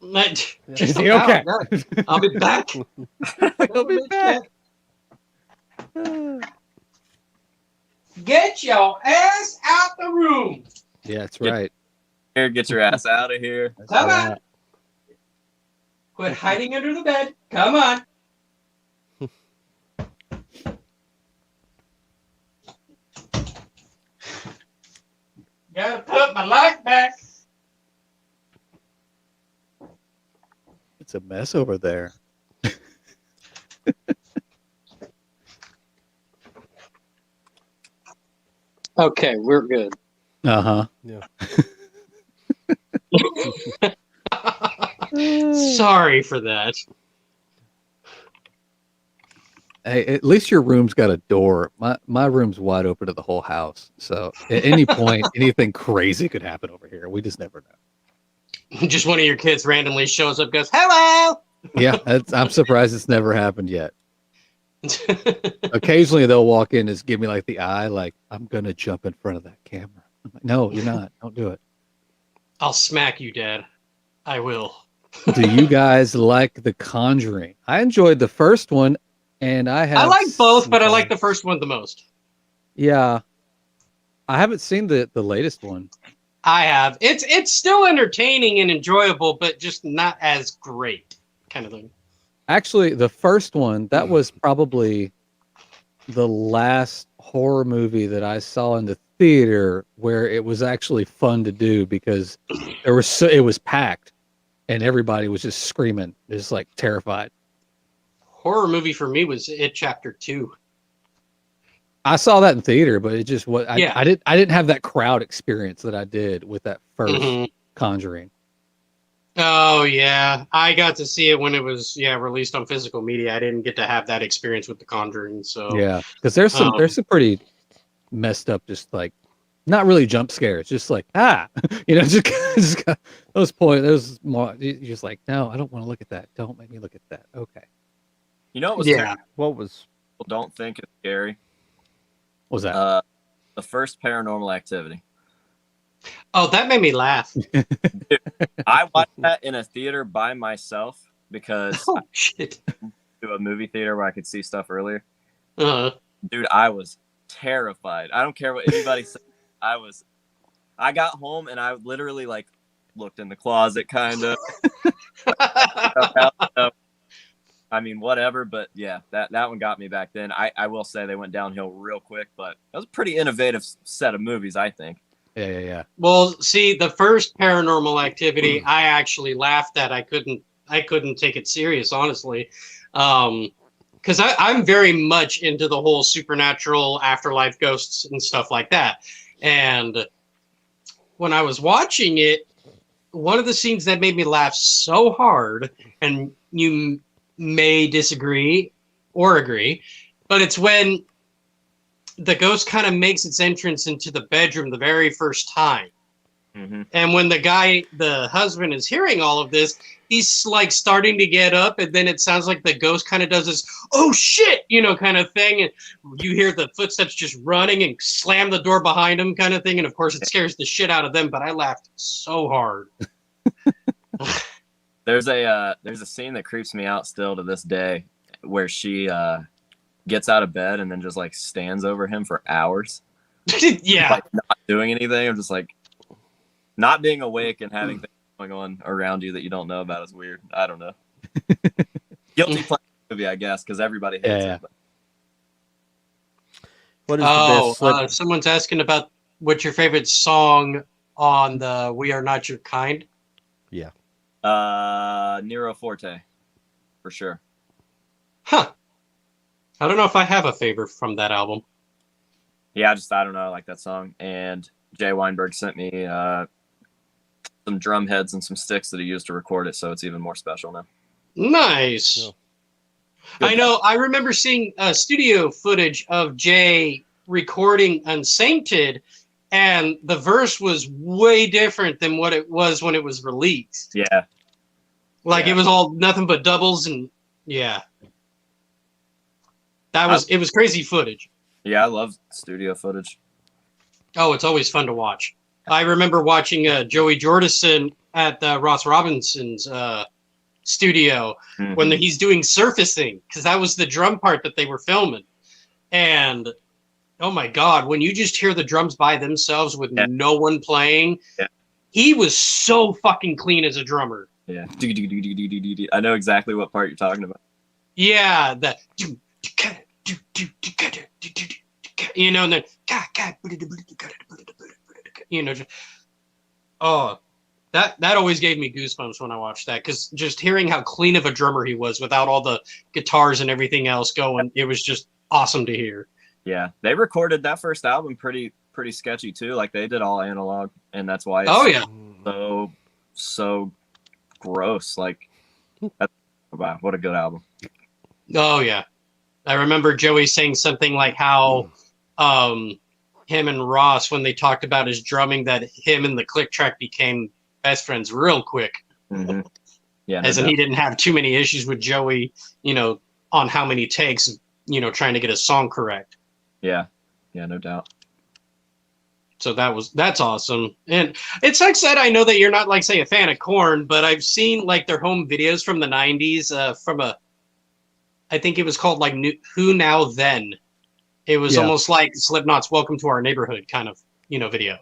Just Is he okay? I'll be back. He'll be back. Get your ass out the room. Yeah, that's right. Here, get your ass out of here. Come on. Quit hiding under the bed. Come on. Gotta put my life back. It's a mess over there. Okay, we're good. Uh Sorry for that. Hey, at least your room's got a door. My room's wide open to the whole house. So at any point, anything crazy could happen over here. We just never know. Just one of your kids randomly shows up, goes, "Hello." Yeah, I'm surprised it's never happened yet. Occasionally they'll walk in and just give me like the eye, like I'm gonna jump in front of that camera. I'm like, no, you're not. Don't do it. I'll smack you, Dad. I will. Do you guys like The Conjuring? I enjoyed the first one, and I like both, but I some- like the first one the most. Yeah, I haven't seen the latest one. I have. It's still entertaining and enjoyable, but just not as great, kind of thing. Actually, the first one, that was probably the last horror movie that I saw in the theater where it was actually fun to do because it was packed and everybody was just screaming, just like terrified. Horror movie for me was It Chapter 2. I saw that in theater, but it just was Yeah. I didn't have that crowd experience that I did with that first Mhm. Conjuring. Oh yeah, I got to see it when it was released on physical media. I didn't get to have that experience with The Conjuring. So Yeah, because there's some pretty messed up, just like not really jump scares, just like just those points. Those more you're just like, no, I don't want to look at that. Don't make me look at that. Okay, You know what was yeah. terrible? What was People don't think is scary. what was that? The first Paranormal Activity. Oh, that made me laugh. I watched that in a theater by myself because Oh shit. I went to a movie theater where I could see stuff earlier. Uh, Dude, I was terrified. I don't care what anybody said. I got home and I literally like looked in the closet kind of. I mean, whatever, but yeah, that one got me back then. I will say they went downhill real quick, but that was a pretty innovative set of movies, I think. Yeah. well, see, the first Paranormal Activity, I actually laughed at. I couldn't take it serious, honestly, because I'm very much into the whole supernatural, afterlife, ghosts, and stuff like that. And when I was watching it, one of the scenes that made me laugh so hard, and you may disagree or agree, but it's when the ghost kind of makes its entrance into the bedroom the very first time. Mm-hmm. And when the husband is hearing all of this, he's like starting to get up, and then it sounds like the ghost kind of does this, oh shit, kind of thing. And you hear the footsteps just running and slam the door behind him kind of thing. And of course it scares the shit out of them, but I laughed so hard. There's a scene that creeps me out still to this day where she gets out of bed and then just like stands over him for hours. Yeah. Like not doing anything. I'm just like not being awake and having things going on around you that you don't know about is weird. I don't know. Guilty pleasure movie, I guess, because everybody hates Yeah. it. But what is the best slip? Someone's asking about what's your favorite song on the We Are Not Your Kind. Yeah. Nero Forte, for sure. Huh. I don't know if I have a favorite from that album. Yeah, I don't know, I like that song. And Jay Weinberg sent me some drum heads and some sticks that he used to record it, so it's even more special now. Nice. Yeah. I know. I remember seeing studio footage of Jay recording Unsainted, and the verse was way different than what it was when it was released. Yeah. Like Yeah. it was all nothing but doubles, and yeah, it was crazy footage. Yeah, I love studio footage. Oh, it's always fun to watch. I remember watching Joey Jordison at Ross Robinson's studio when he's doing surfacing, because that was the drum part that they were filming. And oh my God, when you just hear the drums by themselves with no one playing, he was so fucking clean as a drummer. Yeah. I know exactly what part you're talking about. Yeah, the you know, and then you know, oh, that always gave me goosebumps when I watched that, because just hearing how clean of a drummer he was without all the guitars and everything else going, it was just awesome to hear. Yeah, they recorded that first album pretty sketchy too. Like they did all analog, and that's why it's so gross. Like, wow, what a good album. Oh yeah, I remember Joey saying something like how him and Ross, when they talked about his drumming, that him and the click track became best friends real quick. Mm-hmm. Yeah, as in he didn't have too many issues with Joey, you know, on how many takes, you know, trying to get a song correct. Yeah, no doubt. So that's awesome. And it's like said, I know that you're not, like, say, a fan of Korn, but I've seen like their home videos from the 90s from I think it was called like Who Now Then. It was almost like Slipknot's Welcome to Our Neighborhood kind of, you know, video.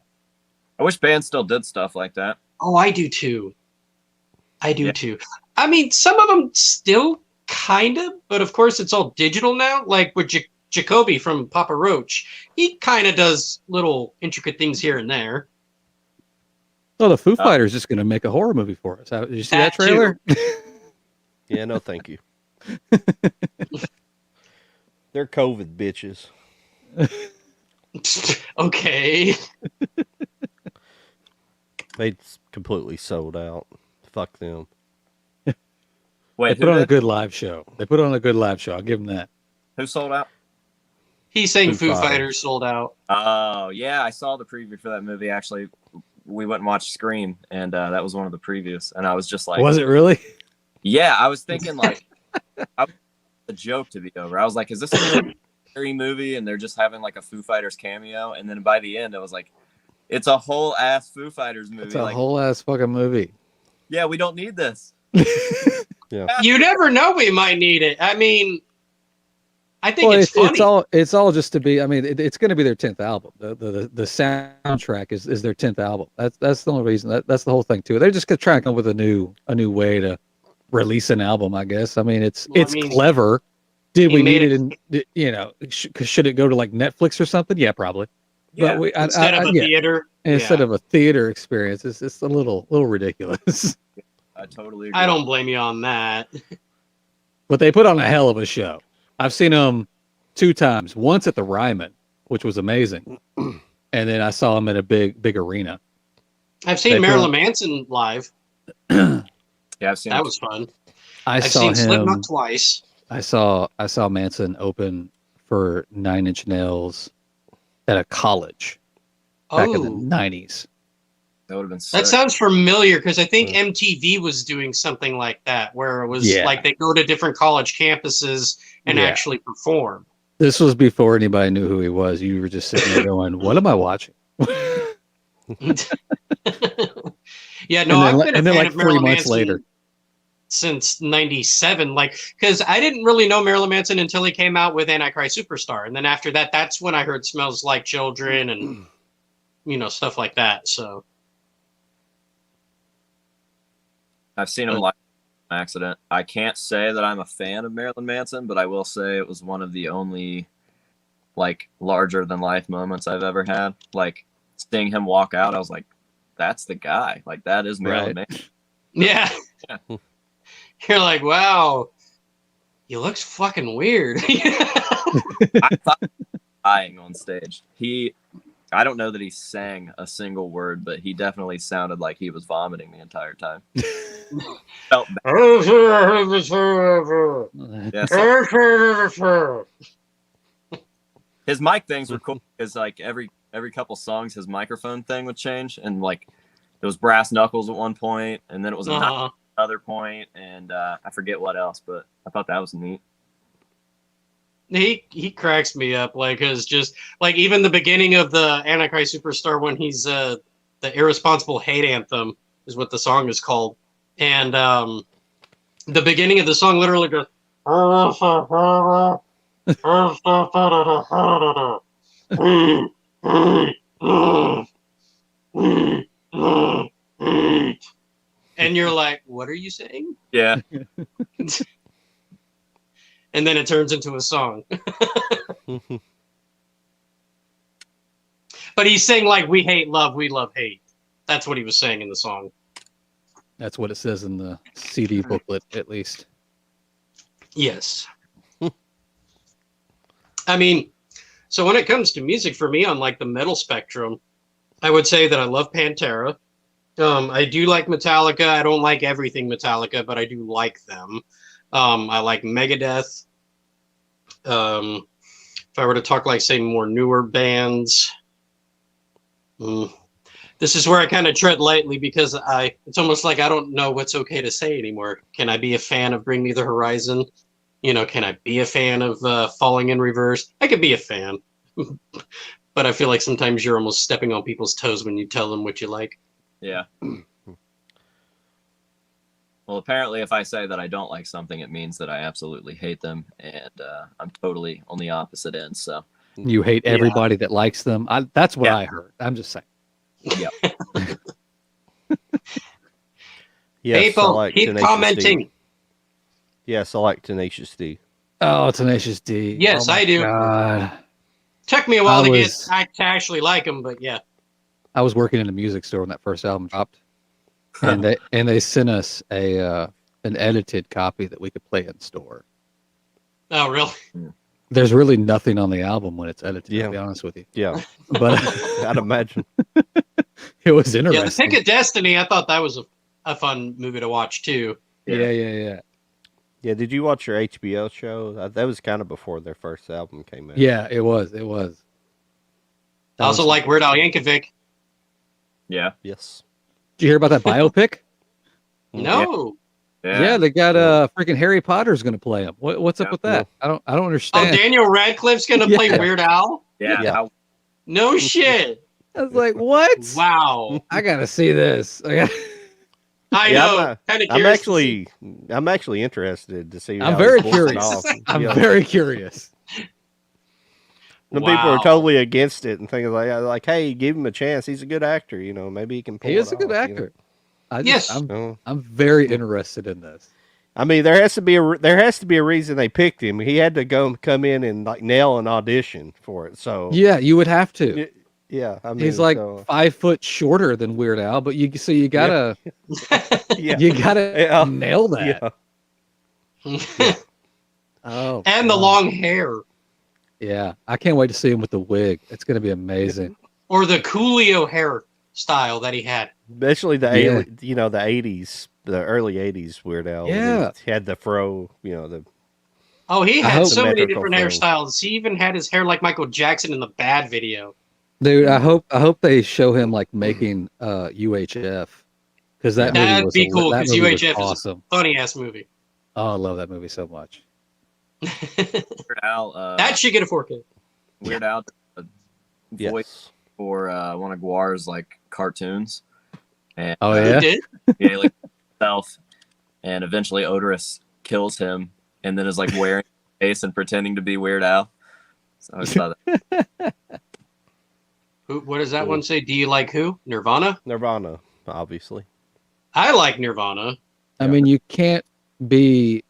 I wish bands still did stuff like that. Oh, I do too. I do too. I mean, some of them still kind of, but of course it's all digital now. Like with Jacoby from Papa Roach, he kind of does little intricate things here and there. Oh, the Foo Fighters just going to make a horror movie for us. Did you see that trailer? Yeah, no, thank you. They're COVID bitches. Okay. They completely sold out. Fuck them. Wait, they put on a good live show. I'll give them that. Who sold out? He's saying Foo Fighters sold out. Oh, yeah, I saw the preview for that movie. Actually, we went and watched Scream, and that was one of the previews. And I was just like, was it really? Yeah, I was thinking like a joke to be over. I was like, is this a scary movie? And they're just having like a Foo Fighters cameo. And then by the end, I was like, it's a whole ass Foo Fighters movie. It's a whole ass fucking movie. Yeah, we don't need this. Yeah. You never know, we might need it. I mean, I think it's funny. It's all just to be. I mean, it's going to be their 10th album. The soundtrack is their 10th album. That's the only reason. That's the whole thing too. They're just going to try and come up with a new way to release an album. I guess. I mean, it's clever. Did we need it? You know, should it go to like Netflix or something? Yeah, probably. Yeah. But instead of a theater. Instead of a theater experience, it's a little ridiculous. I totally agree. I don't blame you on that. But they put on a hell of a show. I've seen them 2 times. Once at the Ryman, which was amazing, and then I saw them in a big arena. I've seen Marilyn Manson live. Yeah, I've seen that. Was fun. I've seen Slipknot twice. I saw Manson open for 9 Inch Nails at a college back in the 90s. That would have been sick. That sounds familiar, because I think MTV was doing something like that, where it was like they go to different college campuses and actually perform. This was before anybody knew who he was. You were just sitting there going, "What am I watching?" Yeah, no, I've been a fan like of Marilyn 3 months Manson later since '97. Like, because I didn't really know Marilyn Manson until he came out with Antichrist Superstar, and then after that, that's when I heard "Smells Like Children" and stuff like that. So. I've seen him live on accident. I can't say that I'm a fan of Marilyn Manson, but I will say it was one of the only like larger than life moments I've ever had. Like seeing him walk out, I was like, that's the guy. Like that is Marilyn Manson. Yeah. You're like, wow, he looks fucking weird. I thought he was dying on stage. I don't know that he sang a single word, but he definitely sounded like he was vomiting the entire time. Felt bad. Yeah, so his mic things were cool because like every couple songs, his microphone thing would change, and like it was brass knuckles at one point, and then it was another point, and I forget what else, but I thought that was neat. He cracks me up, like, cause just like even the beginning of the Antichrist Superstar when he's the Irresponsible Hate Anthem is what the song is called, and the beginning of the song literally goes. And you're like, what are you saying? Yeah. And then it turns into a song. But he's saying like, we hate love, we love hate. That's what he was saying in the song. That's what it says in the CD booklet, at least. Yes. I mean, so when it comes to music for me on like the metal spectrum, I would say that I love Pantera. I do like Metallica. I don't like everything Metallica, but I do like them. I like Megadeth. If I were to talk like, say, more newer bands, this is where I kind of tread lightly because it's almost like I don't know what's okay to say anymore. Can I be a fan of Bring Me the Horizon? You know, can I be a fan of Falling in Reverse? I could be a fan. But I feel like sometimes you're almost stepping on people's toes when you tell them what you like. Yeah. Well, apparently, if I say that I don't like something, it means that I absolutely hate them, and I'm totally on the opposite end. So You hate everybody that likes them. That's what Yeah. I heard. I'm just saying. yeah, Yes, People, I like keep Tenacious commenting. D. Yes, I like Tenacious D. Oh, Tenacious D. Yes, Oh my I do. God. Took me a while I to was- to actually like them, but yeah. I was working in a music store when that first album dropped, and they sent us an edited copy that we could play in store. Oh, really? There's really nothing on the album when it's edited. Yeah. To be honest with you, Yeah, but I'd imagine. it was Yeah, The interesting. Pick of Destiny, I thought that was a fun movie to watch, too. Yeah. Yeah, did you watch your HBO show? That was kind of before their first album came out. Yeah, it was. That I also was- like Weird Al Yankovic. yeah, Yes. Did you hear about that biopic? No. Yeah, they got freaking Harry Potter's going to play him. What's up Yeah. with that? I don't Oh, understand. Daniel Radcliffe's going to play Yeah. Weird Al? yeah. Yeah. How- No shit. I was like, what? Wow. I gotta see this. I Yeah, know. Kind of I'm curious. actually interested to see. I'm how very he pulls it curious. off. I'm Yeah. very curious. Some people Wow. are totally against it and things like, hey, give him a chance. He's a good actor. You know, maybe he can pull He is it a good off, you know? actor. Yes. I'm very interested in this. I mean, there has to be a reason they picked him. He had to come in and like nail an audition for it. So Yeah, you would have to. yeah, I mean, He's like so, 5 foot shorter than Weird Al, but you gotta yeah, you gotta Yeah. nail that. yeah. Oh, And the God. long hair. Yeah, I can't wait to see him with the wig. It's gonna be amazing. Or the Coolio hair style that he had. Especially the Yeah. the 80s, the early 80s Weird Al. when Yeah. he had the fro. You know the Oh, he I had hope- so many Symmetrical different frame. hairstyles. He even had his hair like Michael Jackson in the Bad video. Dude, I hope they show him like making UHF because that movie That'd was be cool, that 'cause movie was UHF is- awesome. Funny ass movie. Oh, I love that movie so much. Weird Al. That should get a 4K. Weird Al. Voice yes. for one of Guar's like cartoons. And, Oh Who yeah, did? yeah, like himself, and eventually Odorous kills him, and then is like wearing a face and pretending to be Weird Al. So I just thought that, What does that Cool. one say? Do you like who? Nirvana? Nirvana, obviously. I like Nirvana. I mean you can't be,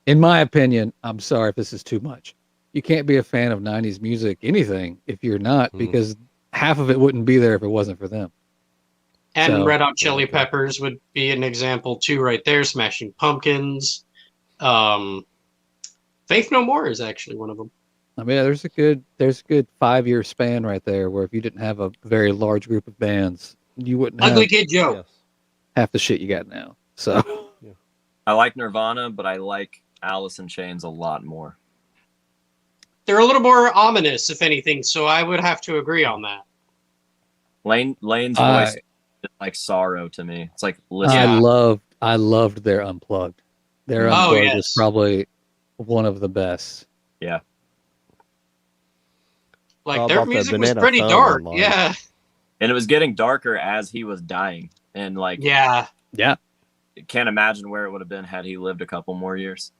in my opinion. I'm sorry if this is too much. You can't be a fan of '90s music, anything, if you're not, Mhm. because half of it wouldn't be there if it wasn't for them. And So- Red Hot Chili Peppers would be an example too, right there. Smashing Pumpkins. Faith No More is actually one of them. I mean, there's a good 5-year span right there where if you didn't have a very large group of bands, you wouldn't have Ugly Kid Joe. Yes. half the shit you got now. So I like Nirvana, but I like Alice in Chains a lot more. They're a little more ominous, if anything, so I would have to agree on that. Lane's I- voice is like sorrow to me. It's like I listen. loved their Unplugged. Their Oh, Unplugged yes. was probably one of the best. Like How their about the music was Banana pretty Thumb dark. online? Yeah. And it was getting darker as he was dying. And like Yeah. Yeah. can't imagine where it would have been had he lived a couple more years.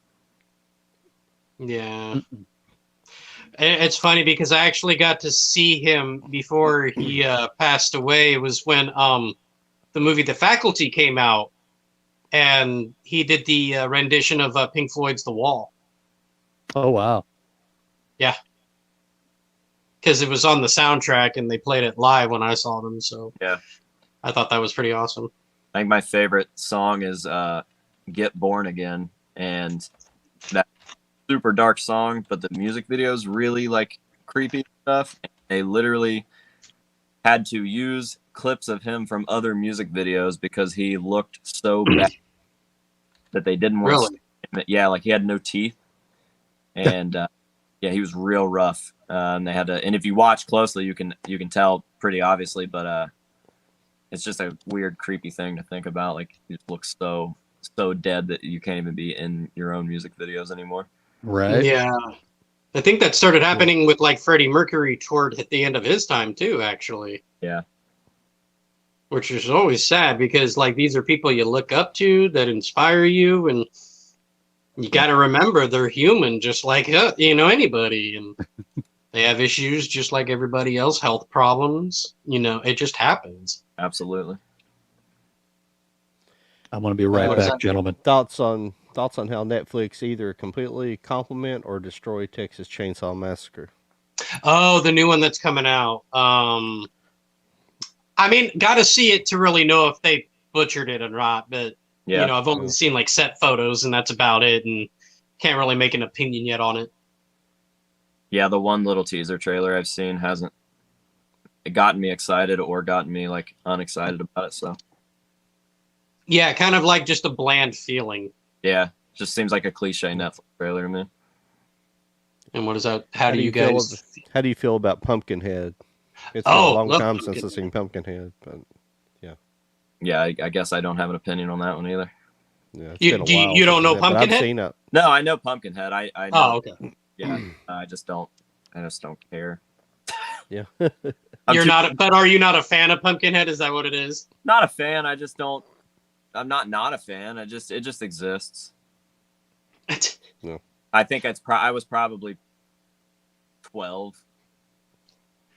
Yeah. It's funny because I actually got to see him before he passed away. It was when the movie The Faculty came out, and he did the rendition of Pink Floyd's The Wall, Oh wow. because it was on the soundtrack and they played it live when I saw them. So Yeah. I thought that was pretty awesome. I think my favorite song is Get Born Again. And that super dark song, but the music video is really like creepy stuff. They literally had to use clips of him from other music videos because he looked so bad that they didn't want Really? to. Yeah, like he had no teeth. And yeah, he was real rough. And they had to, and if you watch closely, you can tell pretty obviously, but it's just a weird, creepy thing to think about. Like he just looks so dead that you can't even be in your own music videos anymore. Right. Yeah. I think that started happening with like Freddie Mercury toward at the end of his time too, actually. Yeah. Which is always sad because like these are people you look up to that inspire you, and you got to remember they're human just like anybody, and they have issues just like everybody else, health problems. It just happens. Absolutely. I'm gonna be right What is back, that? gentlemen. Thoughts on how Netflix either completely complement or destroy Texas Chainsaw Massacre? Oh, the new one that's coming out. I mean, got to see it to really know if they butchered it or not, but Yeah. I've only seen like set photos and that's about it, and can't really make an opinion yet on it. Yeah, the one little teaser trailer I've seen hasn't gotten me excited or gotten me like unexcited about it. So Yeah, kind of like just a bland feeling. yeah, just seems like a cliche Netflix trailer to me. And what is that? How do you feel guys? How do you feel about Pumpkinhead? It's been Oh, a long love time since I've Pumpkinhead. seen Pumpkinhead, but Yeah, I guess I don't have an opinion on that one either. yeah, it's You- been a do you- while you don't since know I've- but I've Pumpkinhead? seen it. No, I know Pumpkinhead. I know. Oh, okay. Yeah, I just don't care. Yeah. I'm You're too- not, but are you not a fan of Pumpkinhead? Is that what it is? not a fan. I just don't. I'm not a fan. It just exists. I think I was probably 12.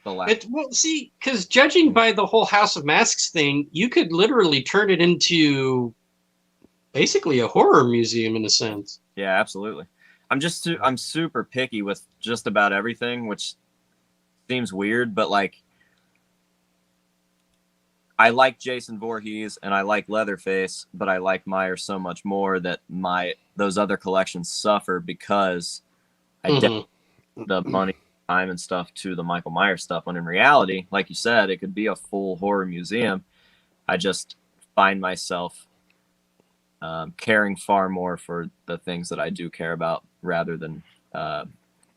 The last. Well, see, because judging by the whole House of Masks thing, you could literally turn it into basically a horror museum in a sense. Yeah, absolutely. I'm super picky with just about everything, which seems weird, but like I like Jason Voorhees and I like Leatherface, but I like Myers so much more that those other collections suffer because I Mhm. dedicate the money, time, and stuff to the Michael Myers stuff. When in reality, like you said, it could be a full horror museum. I just find myself caring far more for the things that I do care about rather than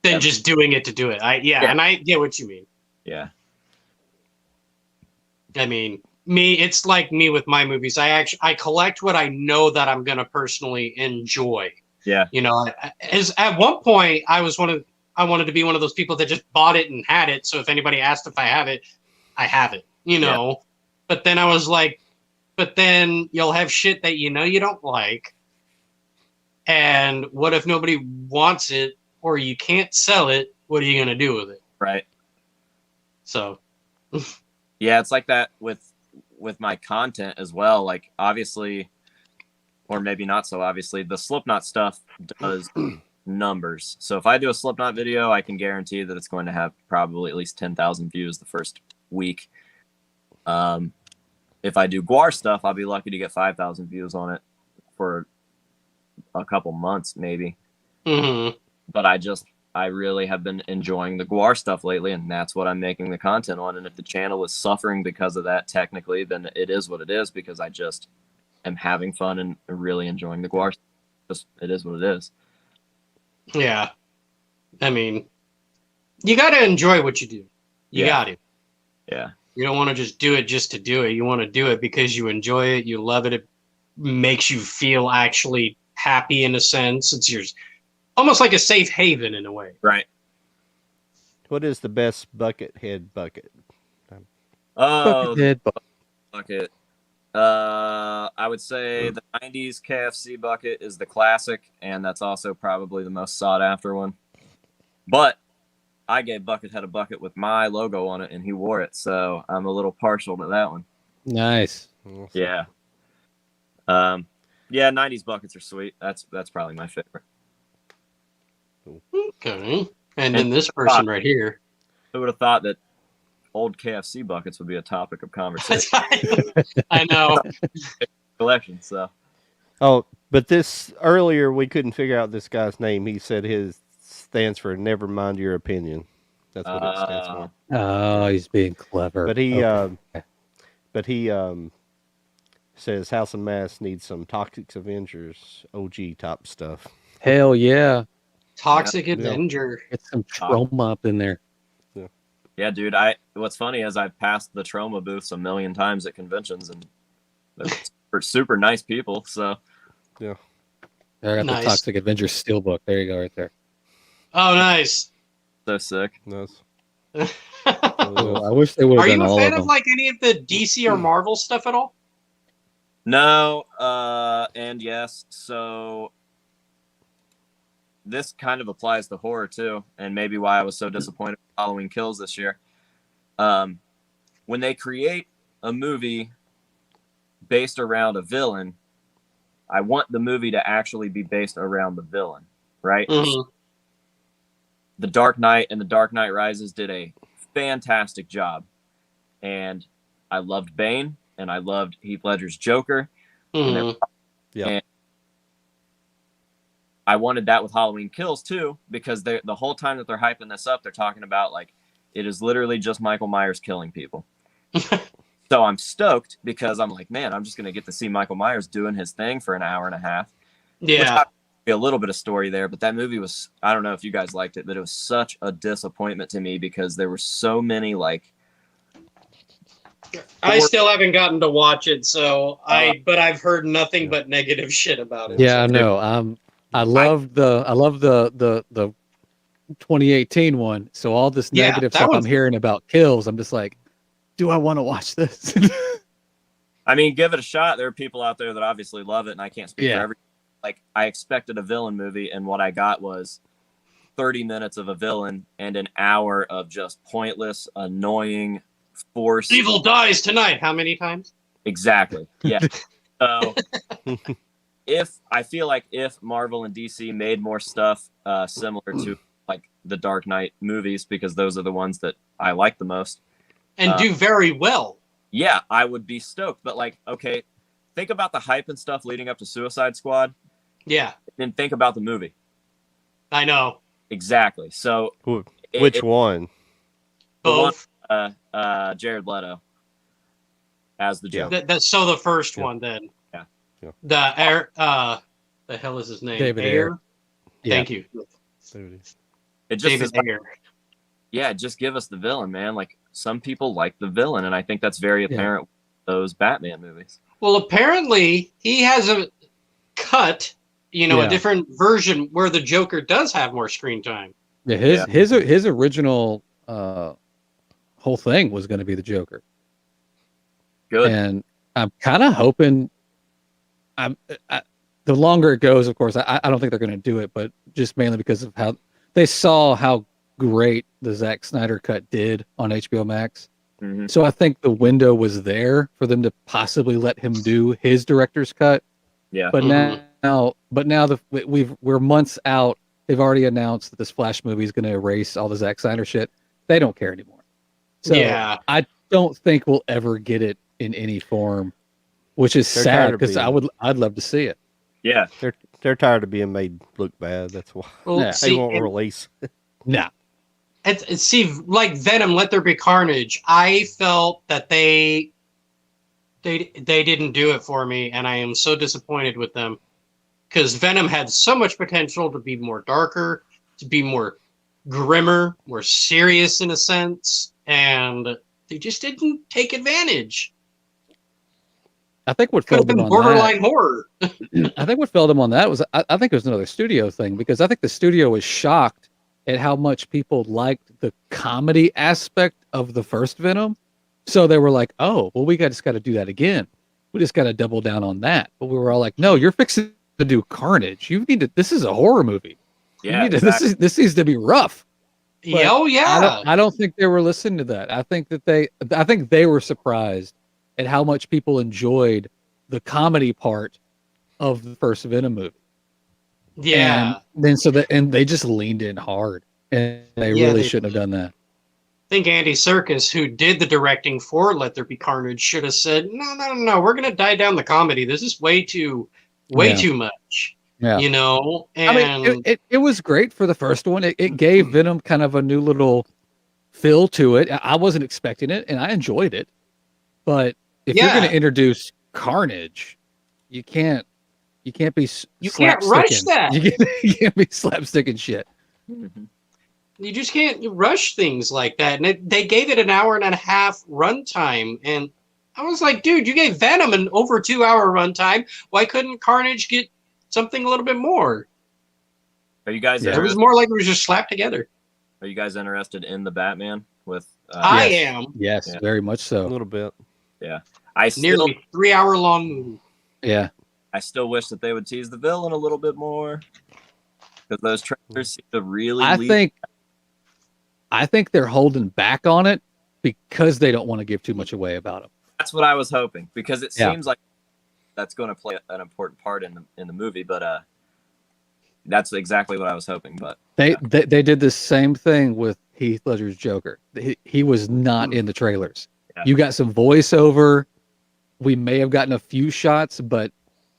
Than just doing it to do it. Yeah. And I get what you mean. yeah. I mean, it's like me with my movies. I collect what I know that I'm gonna personally enjoy. Yeah. As at one point I wanted to be one of those people that just bought it and had it. So if anybody asked if I have it, I have it. But then I was like, but then you'll have shit that you don't like. And what if nobody wants it or you can't sell it? What are you gonna do with it? Right. So Yeah, it's like that with my content as well. Like obviously, or maybe not so obviously, the Slipknot stuff does numbers. So if I do a Slipknot video, I can guarantee that it's going to have probably at least 10,000 views the first week. if I do Guar stuff, I'll be lucky to get 5,000 views on it for a couple months maybe. Mm-hmm. But I really have been enjoying the Guar stuff lately, and that's what I'm making the content on. And if the channel is suffering because of that, technically, then it is what it is, because I just am having fun and really enjoying the Guar. Just it is what it is. Yeah. I mean, you got to enjoy what you do. You Yeah. got to. Yeah. You don't want to just do it just to do it. You want to do it because you enjoy it. You love it. It makes you feel actually happy in a sense. It's yours, almost like a safe haven in a way. Right. What is the best bucket head bucket? Oh, Buckethead, bucket. I would say the 90s KFC bucket is the classic, and that's also probably the most sought after one. But I gave Buckethead a bucket with my logo on it, and he wore it, so I'm a little partial to that one. nice. Yeah. Yeah, 90s buckets are sweet. That's probably my favorite. Okay. And then this person right here. Who would have thought that old KFC buckets would be a topic of conversation? I know. Collection. So Oh, but this earlier we couldn't figure out this guy's name. He said his stands for "Never mind your opinion." That's what it stands for. Oh, he's being clever. But he, Okay. says House of Mass needs some Toxic Avengers OG type stuff. Hell yeah. Toxic Avenger. Get some trauma up in there. yeah, dude. What's funny is I've passed the trauma booths a million times at conventions, and they're super nice people. So I got Nice. the Toxic Avengers Steelbook. There you go, right there. Oh, nice. so sick. Nice. Oh, I wish they would Are have you done a all fan of of them. like any of the DC or Marvel stuff at all? No, and yes. So this kind of applies to horror too, and maybe why I was so disappointed with Halloween Kills this year. When they create a movie based around a villain, I want the movie to actually be based around the villain, right? Mhm. The Dark Knight and The Dark Knight Rises did a fantastic job, and I loved Bane and I loved Heath Ledger's Joker. Mhm. I wanted that with Halloween Kills too, because the whole time that they're hyping this up, they're talking about like it is literally just Michael Myers killing people. So I'm stoked because I'm like, man, I'm just gonna get to see Michael Myers doing his thing for an hour and a half. Yeah. A little bit of story there, but that movie was, I don't know if you guys liked it, but it was such a disappointment to me because there were so many like I still haven't gotten to watch it, so but I've heard nothing but negative shit about it. Yeah, so. no. I love the 2018 one. So all this Yeah, negative that stuff I'm one's- hearing about Kills, I'm just like, do I want to watch this? I mean, give it a shot. There are people out there that obviously love it, and I can't speak for everyone. Like, I expected a villain movie, and what I got was 30 minutes of a villain and an hour of just pointless, annoying, forced. Evil dies tonight. How many times? Exactly. Yeah. So, I feel like if Marvel and DC made more stuff similar to like the Dark Knight movies, because those are the ones that I like the most, And do very well. yeah, I would be stoked. But like, okay, think about the hype and stuff leading up to Suicide Squad, Yeah, and think about the movie. I know. Exactly. So Which one? Both. Jared Leto as the Joker. That's so the first one then. Yeah. Yeah. The Air. The hell is his name? David Ayer. Ayer. Yeah. Thank you, It just David is like, Ayer. yeah, just give us the villain, man. Like some people like the villain, and I think that's very apparent with those Batman movies. Well, apparently he has a cut. Yeah. A different version where the Joker does have more screen time. Yeah, his original whole thing was going to be the Joker, Good. and I'm kind of hoping. The longer it goes, of course, I don't think they're going to do it, but just mainly because of how they saw how great the Zack Snyder cut did on HBO Max. Mhm. So I think the window was there for them to possibly let him do his director's cut. Yeah. But Mhm. now we're months out. They've already announced that this Flash movie is going to erase all the Zack Snyder shit. They don't care anymore. So Yeah. I don't think we'll ever get it in any form, which is They're sad tired of because being- I'd love to see it. Yeah, They're tired of being made look bad. That's why Well, Yeah. they see, won't release. No, see, like Venom, Let There Be Carnage. I felt that they didn't do it for me, and I am so disappointed with them because Venom had so much potential to be more darker, to be more grimmer, more serious in a sense, and they just didn't take advantage. I think what Could have failed them been on borderline horror. that, I think what failed them on that was I think it was another studio thing because I think the studio was shocked at how much people liked the comedy aspect of the first Venom. So they were like, "Oh, well, just got to do that again. We just got to double down on that." But we were all like, "No, you're fixing to do Carnage. You need to. This is a horror movie. You yeah. need to, Exactly. this needs to be rough." But Oh yeah, I don't think they were listening to that. I think they were surprised at how much people enjoyed the comedy part of the first Venom movie. yeah. And they just leaned in hard, and they Yeah, really they shouldn't have done that. I think Andy Serkis, who did the directing for Let There Be Carnage, should have said, "No, we're gonna die down the comedy. This is way too Yeah. much." Yeah. You know, and I mean, it was great for the first one. It gave Venom kind of a new little feel to it. I wasn't expecting it, and I enjoyed it. But if you're going Yeah. to introduce Carnage, you can't be You can't rush slapsticking. that. You can't be slapsticking shit. Mhm. you just can't rush things like that. And they gave it an hour and a half runtime, and I was like, dude, you gave Venom an over 2 hour runtime. Why couldn't Carnage get something a little bit more? Are you guys Yeah. It was interested? more like it was just slapped together. Are you guys interested in the Batman with? I Yes. am. Yes, Yeah. very much A so. little bit. I still, Nearly 3 hour long movie. Yeah. I still wish that they would tease the villain a little bit more because those trailers seem to really. I think they're holding back on it because they don't want to give too much away about him. That's what I was hoping because it Yeah. seems like that's going to play an important part in the movie. But that's exactly what I was hoping. But They did the same thing with Heath Ledger's Joker. He was not in the trailers. Yeah. You got some voiceover. We may have gotten a few shots, but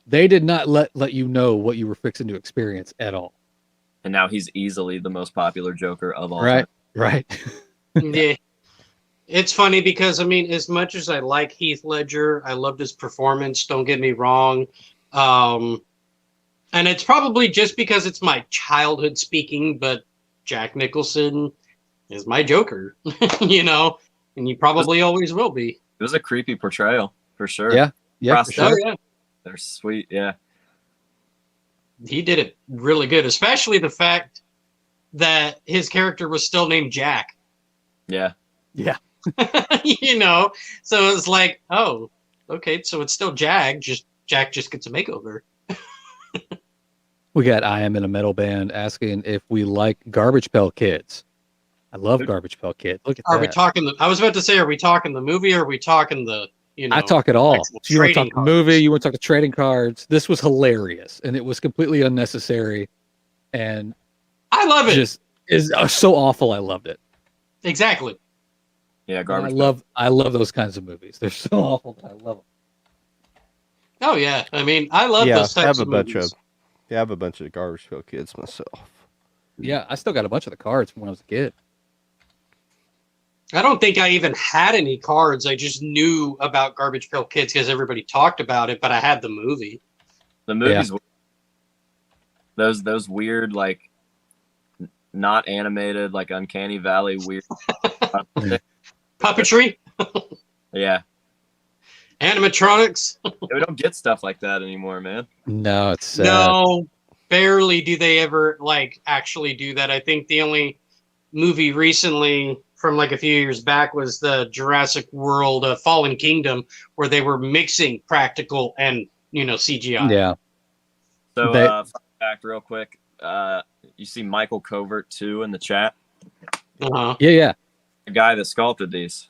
they did not let you know what you were fixing to experience at all. and now he's easily the most popular Joker of all Right? time. Right. Yeah. It's funny because I mean, as much as I like Heath Ledger, I loved his performance. Don't get me wrong, and it's probably just because it's my childhood speaking. But Jack Nicholson is my Joker, you know, and he probably always will be. It was a creepy portrayal for sure. Yeah. Yeah. For Process. sure. Oh yeah, They're sweet. Yeah. he did it really good, especially the fact that his character was still named Jack. Yeah. You know, so it's like, oh, okay, so it's still Jack just gets a makeover. We got I Am in a Metal Band asking if we like Garbage Pail Kids. I love Garbage Pail Kids. Look at Are that. we talking I was about to say, are we talking the movie or are we talking the, you know, I talk it all. actual So you want to trading talk the movie? You want to talk the trading cards? This was hilarious, and it was completely unnecessary, and I love it. just is so awful. I loved it. Exactly. Yeah. And Garbage. I love those kinds of movies. They're so awful. But I love them. Oh yeah. I mean, I love Yeah, those I types have a of bunch movies. of I have a bunch of Garbage Pail Kids myself. Yeah, I still got a bunch of the cards from when I was a kid. I don't think I even had any cards. I just knew about Garbage Pail Kids because everybody talked about it, but I had the movie. The movies. Those weird like not animated like Uncanny Valley weird. Puppetry, Yeah. animatronics. We don't get stuff like that anymore, man. No, it's sad. No, barely do they ever like actually do that. I think the only movie recently from like a few years back was the Jurassic World Fallen Kingdom, where they were mixing practical and, you know, CGI. Yeah, So, They- fun fact, real quick. You see Michael Covert 2 in the chat, Uh-huh. yeah. the guy that sculpted these.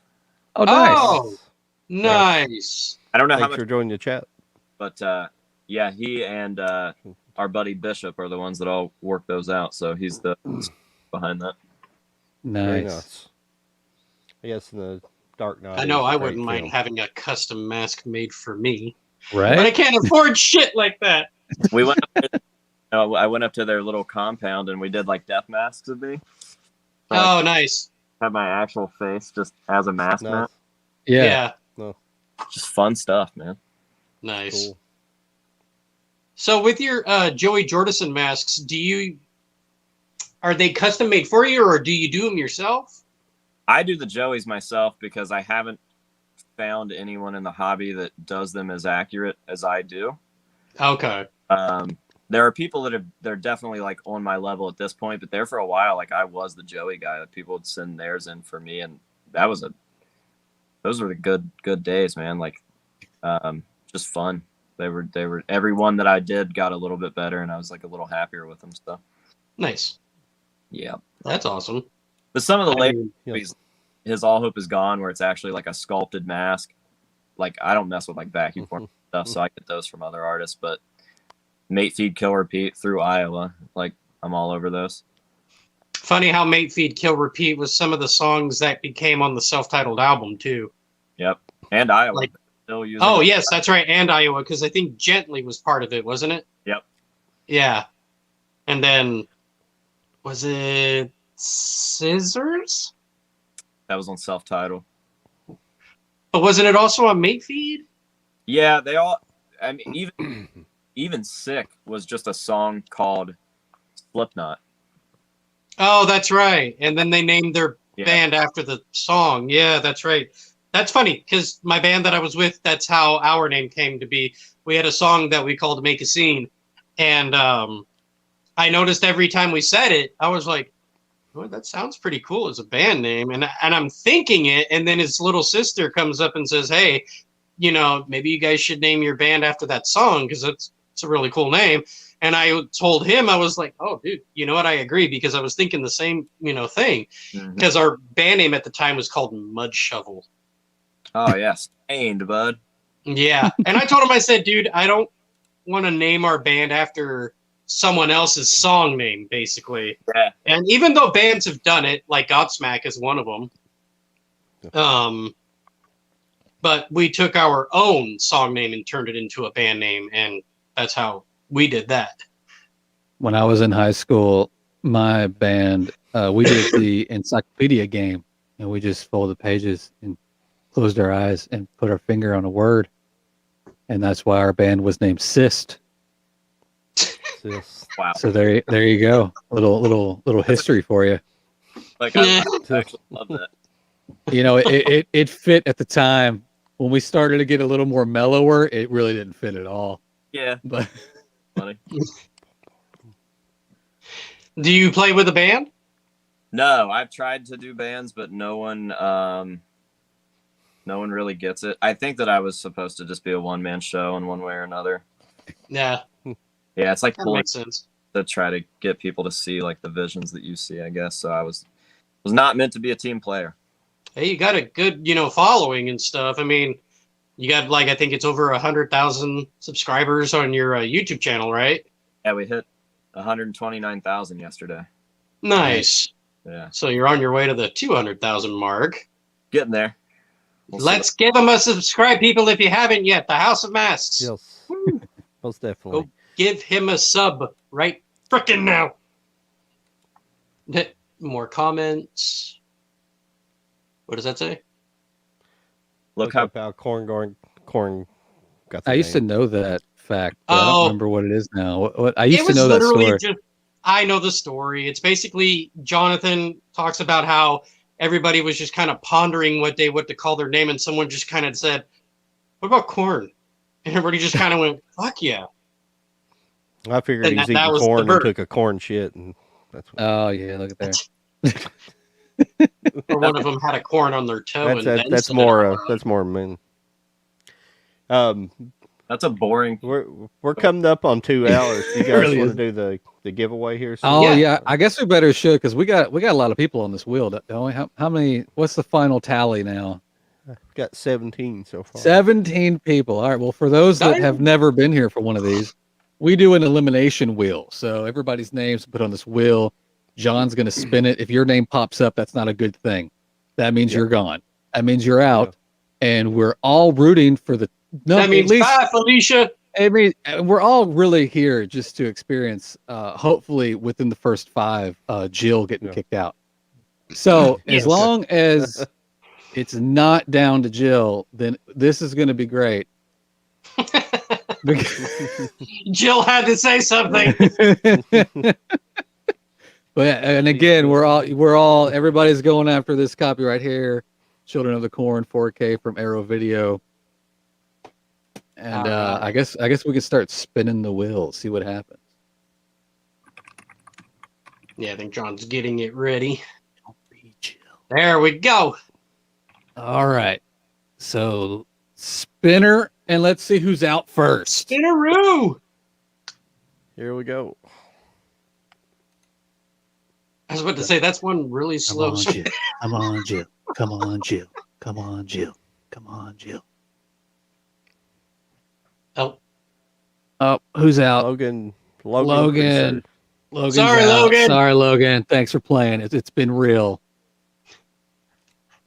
Oh, nice. Oh, nice. I don't know how Thanks much, for joining the chat. but yeah, he and our buddy Bishop are the ones that all work those out. So he's the behind that. Very Nice. nice. Yes, and the Dark Knight. I know is a I great wouldn't mind film. having a custom mask made for me, but I Right? can't afford shit like that. We went. I went up to their little compound and we did like death masks of me. So I Oh, nice. had my actual face just as a mask Nice. now. Yeah. Yeah, Just fun stuff, man. nice. Cool. So with your Joey Jordison masks, are they custom made for you, or do you do them yourself? I do the Joeys myself because I haven't found anyone in the hobby that does them as accurate as I do. Okay. There are people they're definitely like on my level at this point, but there for a while, like I was the Joey guy. Like people would send theirs in for me, and those were the good days, man. Like, just fun. They were every one that I did got a little bit better, and I was like a little happier with them. So Nice. yeah, That's awesome. but some of the I later mean, movies, his All Hope Is Gone, where it's actually like a sculpted mask. Like I don't mess with like vacuum form stuff, so I get those from other artists, but. Mate Feed Kill Repeat through Iowa. Like I'm all over those. funny how Mate Feed Kill Repeat was some of the songs that became on the self-titled album too. Yep. And Iowa Like- still using Oh it. yes, that's right, and Iowa, because I think Gently was part of it, wasn't it? Yep. Yeah. And then was it Scissors? That was on self-title. But wasn't it also on Mate Feed? Yeah, they all I mean even Sick was just a song called Slipknot. Oh, that's right. And then they named their Yeah. band after the song. Yeah, that's right. That's funny because my band that I was with, that's how our name came to be. We had a song that we called Make a Scene. And I noticed every time we said it, I was like, oh, that sounds pretty cool as a band name. And I'm thinking it. And then his little sister comes up and says, hey, maybe you guys should name your band after that song because it's a really cool name. And I told him, I was like, oh, dude, you know what? I agree because I was thinking the same, thing. Mhm. Because our band name at the time was called Mud Shovel. Oh yeah, Stained, bud. Yeah. And I told him, I said, dude, I don't want to name our band after someone else's song name, basically. Yeah. And even though bands have done it, like Godsmack is one of them, but we took our own song name and turned it into a band name, and that's how we did that. When I was in high school, my band, we did the encyclopedia game, and we just folded pages and closed our eyes and put our finger on a word, and that's why our band was named Cyst. Sis. Wow. So there you go, little history for you. Like I actually love that. It fit at the time. When we started to get a little more mellower, it really didn't fit at all. Yeah, But funny. Do you play with a band? No, I've tried to do bands, but no one really gets it. I think that I was supposed to just be a one-man show in one way or another. Yeah, Yeah, it's like that pulling makes sense. to try to get people to see like the visions that you see, I guess. So I was not meant to be a team player. Hey, you got a good, following and stuff. I mean, you got I think it's over 100,000 subscribers on your YouTube channel, right? Yeah, we hit 129,000 yesterday. Nice. Yeah, So you're on your way to the 200,000 mark. getting there. We'll see. Let's give them a subscribe, people, if you haven't yet. The House of Masks. Yes. Most definitely. Give him a sub right frickin' now. More comments. What does that say? Look how up how corn got the I used to name. know that fact, but I Oh. don't remember what it is now. What I used It to was know that literally story. just. I know the story. It's basically Jonathan talks about how everybody was just kind of pondering what to call their name, and someone just kind of said, "What about corn?" And everybody just kind of went, "Fuck yeah!" I figured And he's that eating was the corn and bird. took a corn shit, and that's what, Oh yeah, look at there. Or one of them had a corn on their toe. and then that's said more it. that's more mean. that's a boring. We're coming up on 2 hours. Do you guys really want is. to do the giveaway here? soon? Oh Yeah. yeah, I guess we better show because we got a lot of people on this wheel, don't we? How many? What's the final tally now? We've got 17 so far. 17 people. All right. Well, for those that Nice. have never been here for one of these, we do an elimination wheel. So everybody's name's put on this wheel. John's going to spin it. If your name pops up, that's not a good thing. That means you're gone. that means you're out, and we're all rooting for the. No, That means at least bye, Felicia. I mean, we're all really here just to experience, hopefully within the first 5, Jill getting kicked out. So Yes. as long as it's not down to Jill, then this is going to be great. Jill had to say something. But and again, we're all everybody's going after this copyright here. Children of the Corn 4K from Arrow Video. And Alright. I guess we can start spinning the wheel, see what happens. Yeah, I think John's getting it ready. Don't be Jill. There we go. All right. So spinner, and let's see who's out first. Spinaroo. Here we go. I was about to say that's one really Come slow. on, Jill. Come on, Jill. Come on, Jill. Come on, Jill. Come on, Jill. Oh, Oh, who's out? Logan. Logan's Sorry, out. Logan. Sorry, Logan. Thanks for playing. It's been real.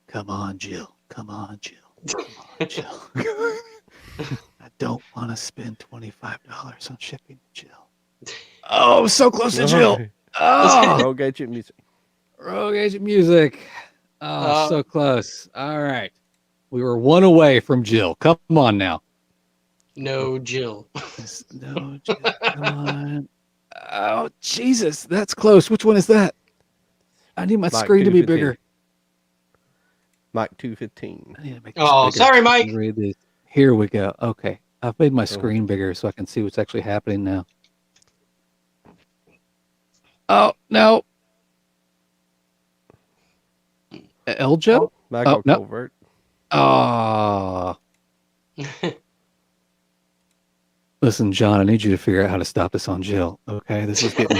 Come on, Jill. Come on, Jill. Come on, Jill. I don't want to spend $25 on shipping to Jill. Oh, so close to Jill. Oh, Rogue Agent Music. Rogue Agent Music. Oh, Oh. so close. All right. We were one away from Jill. Come on now. no, Jill. No, Jill. Come on. Oh, Jesus. That's close. Which one is that? I need my Mike screen to be 215. bigger. Mike 215. I need to make this Oh, bigger sorry, so I Mike. can read these. Here we go. Okay. I've made my screen bigger so I can see what's actually happening now. Oh, no. Eljo? Michael no. Colbert. Oh. Listen, John, I need you to figure out how to stop this on Jill. Okay, this is getting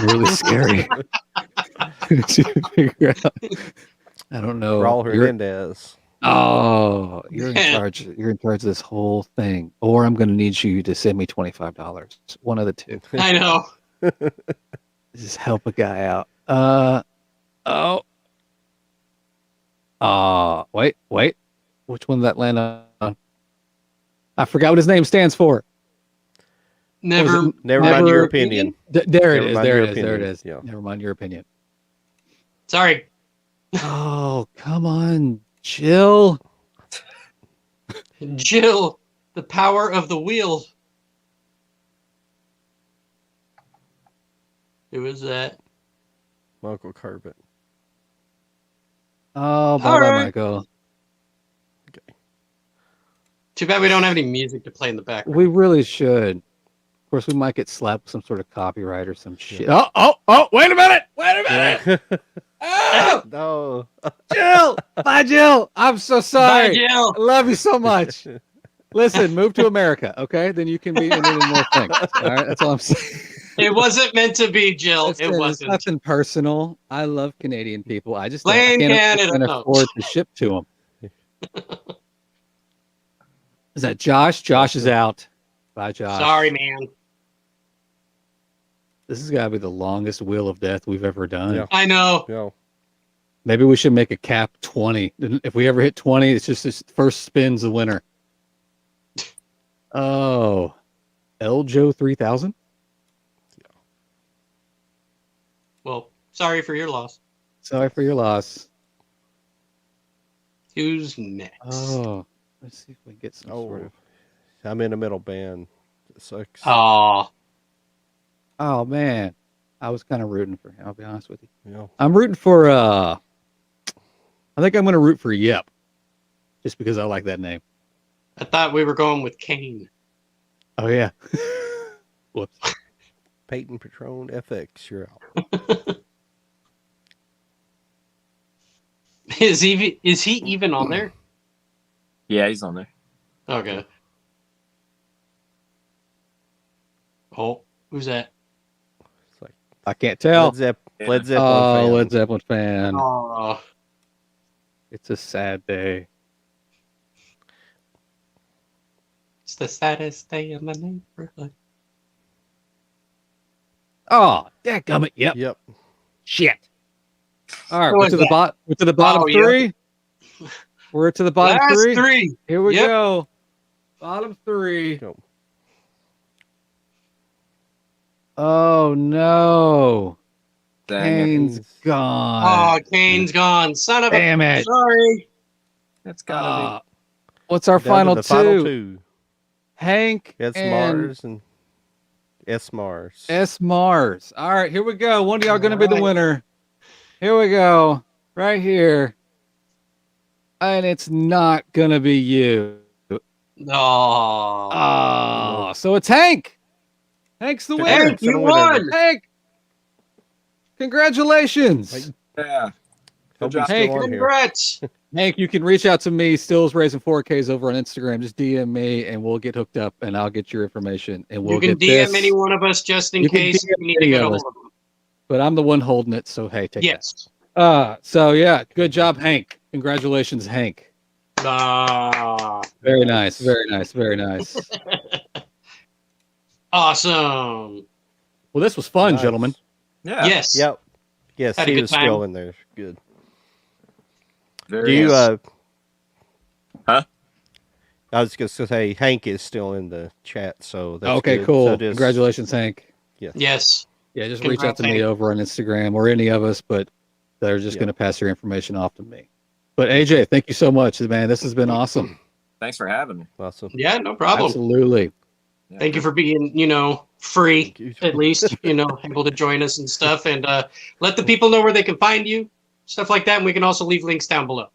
really scary. I need you to figure out. I don't know. Raul You're- Hernandez. Oh, you're in charge. You're in charge of this whole thing. Or I'm going to need you to send me $25. One of the two. I know. Just help a guy out. Wait. Which one did that land on? I forgot what his name stands for. Never. Never mind your opinion. There it Never is. mind There your it is. There it opinion. is. Yeah. Never mind your opinion. Sorry. Oh, come on, Jill. Jill, the power of the wheel. Who is that? Michael Corbett. Oh, bye, All bye, right. Michael. Too bad we don't have any music to play in the background. We really should. Of course, we might get slapped with some sort of copyright or some shit. Oh, wait a minute. Oh, No. Jill. Bye, Jill. I'm so sorry. Bye, Jill. I love you so much. Listen, move to America, okay? Then you can be in more things. All right, that's all I'm saying. It wasn't meant to be, Jill. Listen, It It's wasn't. nothing personal. I love Canadian people. I just Blame can't Canada. afford to ship to them. Is that Josh? Josh is out. Bye, Josh. Sorry, man. This has got to be the longest Wheel of Death we've ever done. Yeah. I know. No. Maybe we should make a cap 20. If we ever hit 20, it's just this first spin's the winner. Oh, Eljo 3000? Well, sorry for your loss. Sorry for your loss. Who's next? Oh, let's see if we can get some sort Oh. of. I'm in a metal band. It sucks. Aw. Oh, man. I was kind of rooting for him, I'll be honest with you. Yeah. I'm rooting for, I think I'm going to root for Yep. Just because I like that name. I thought we were going with Kane. Oh, yeah. Whoops. Peyton Patron FX. You're out. Is he even on there? Yeah, he's on there. Okay. Oh, who's that? It's like I can't tell. Led Zeppelin. Oh, fan. Led Zeppelin fan. Oh, It's a sad day. it's the saddest day in the neighborhood. Oh, dadgummit. Yep. Yep. Shit. All right, Who we're is to the that? bottom Oh, yeah. three. We're to the bottom Last three. three. Here we Yep. go. Bottom three. Go. Oh no. Dang it. Kane's Oh, gone. Kane's gone. Son of a. Damn it. Sorry. It's gotta Uh, what's our Down to final the two? final two. Hank S and Mars and S Mars. S Mars. All right, here we go. One of y'all going to be the All right. winner. Here we go. Right here. And it's not going to be you. Oh. Oh, so it's Hank. Hank's the winner. Hank, you won. Hank. Congratulations. Hey, be. Yeah. Hope job. he's Hey, still on here. Congrats. Hank, you can reach out to me, Stills Raising 4Ks over on Instagram. Just DM me and we'll get hooked up and I'll get your information and we'll You can get DM this. any one of us just in You can case DM you need to any get a of hold us. of them. But I'm the one holding it, so hey, take Yes. that. So yeah, good job, Hank. Congratulations, Hank. Ah, Very nice, very nice, very nice. awesome. Well, this was fun, Nice. gentlemen. Yeah. Yes. Yep. Yes, Had a he good was time. still in there. Good. Very Do you? nice. I was going to say Hank is still in the chat, so that's Okay, good. cool. So just- Congratulations, Hank. Yes. Yeah, just reach out Congrats, to me Hank. over on Instagram or any of us, but they're just Yeah. going to pass your information off to me. But AJ, thank you so much, man. This has been awesome. Thanks for having me. Awesome. Yeah, no problem. Absolutely. Yeah. Thank you for being, free, Thank you. at least, able to join us and stuff. And let the people know where they can find you, stuff like that. And we can also leave links down below.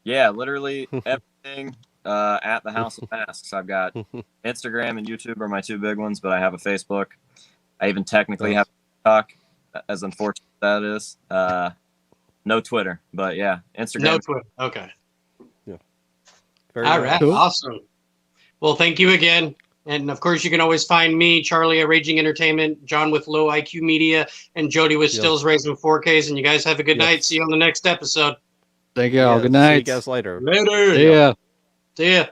Yeah, literally everything at the House of Masks. I've got Instagram and YouTube are my two big ones, but I have a Facebook. I even technically have TikTok, as unfortunate that is. No Twitter, but yeah, Instagram. No Twitter. Okay. Very All nice. right. Cool. Awesome. Well, thank you again. And of course, you can always find me, Charlie at Raging Entertainment, John with Low IQ Media, and Jody with Yes. Stills Raising 4Ks. And you guys have a good Yes. night. See you on the next episode. Thank you all. Yeah, Good See you night. guys later. Later. See ya. See ya.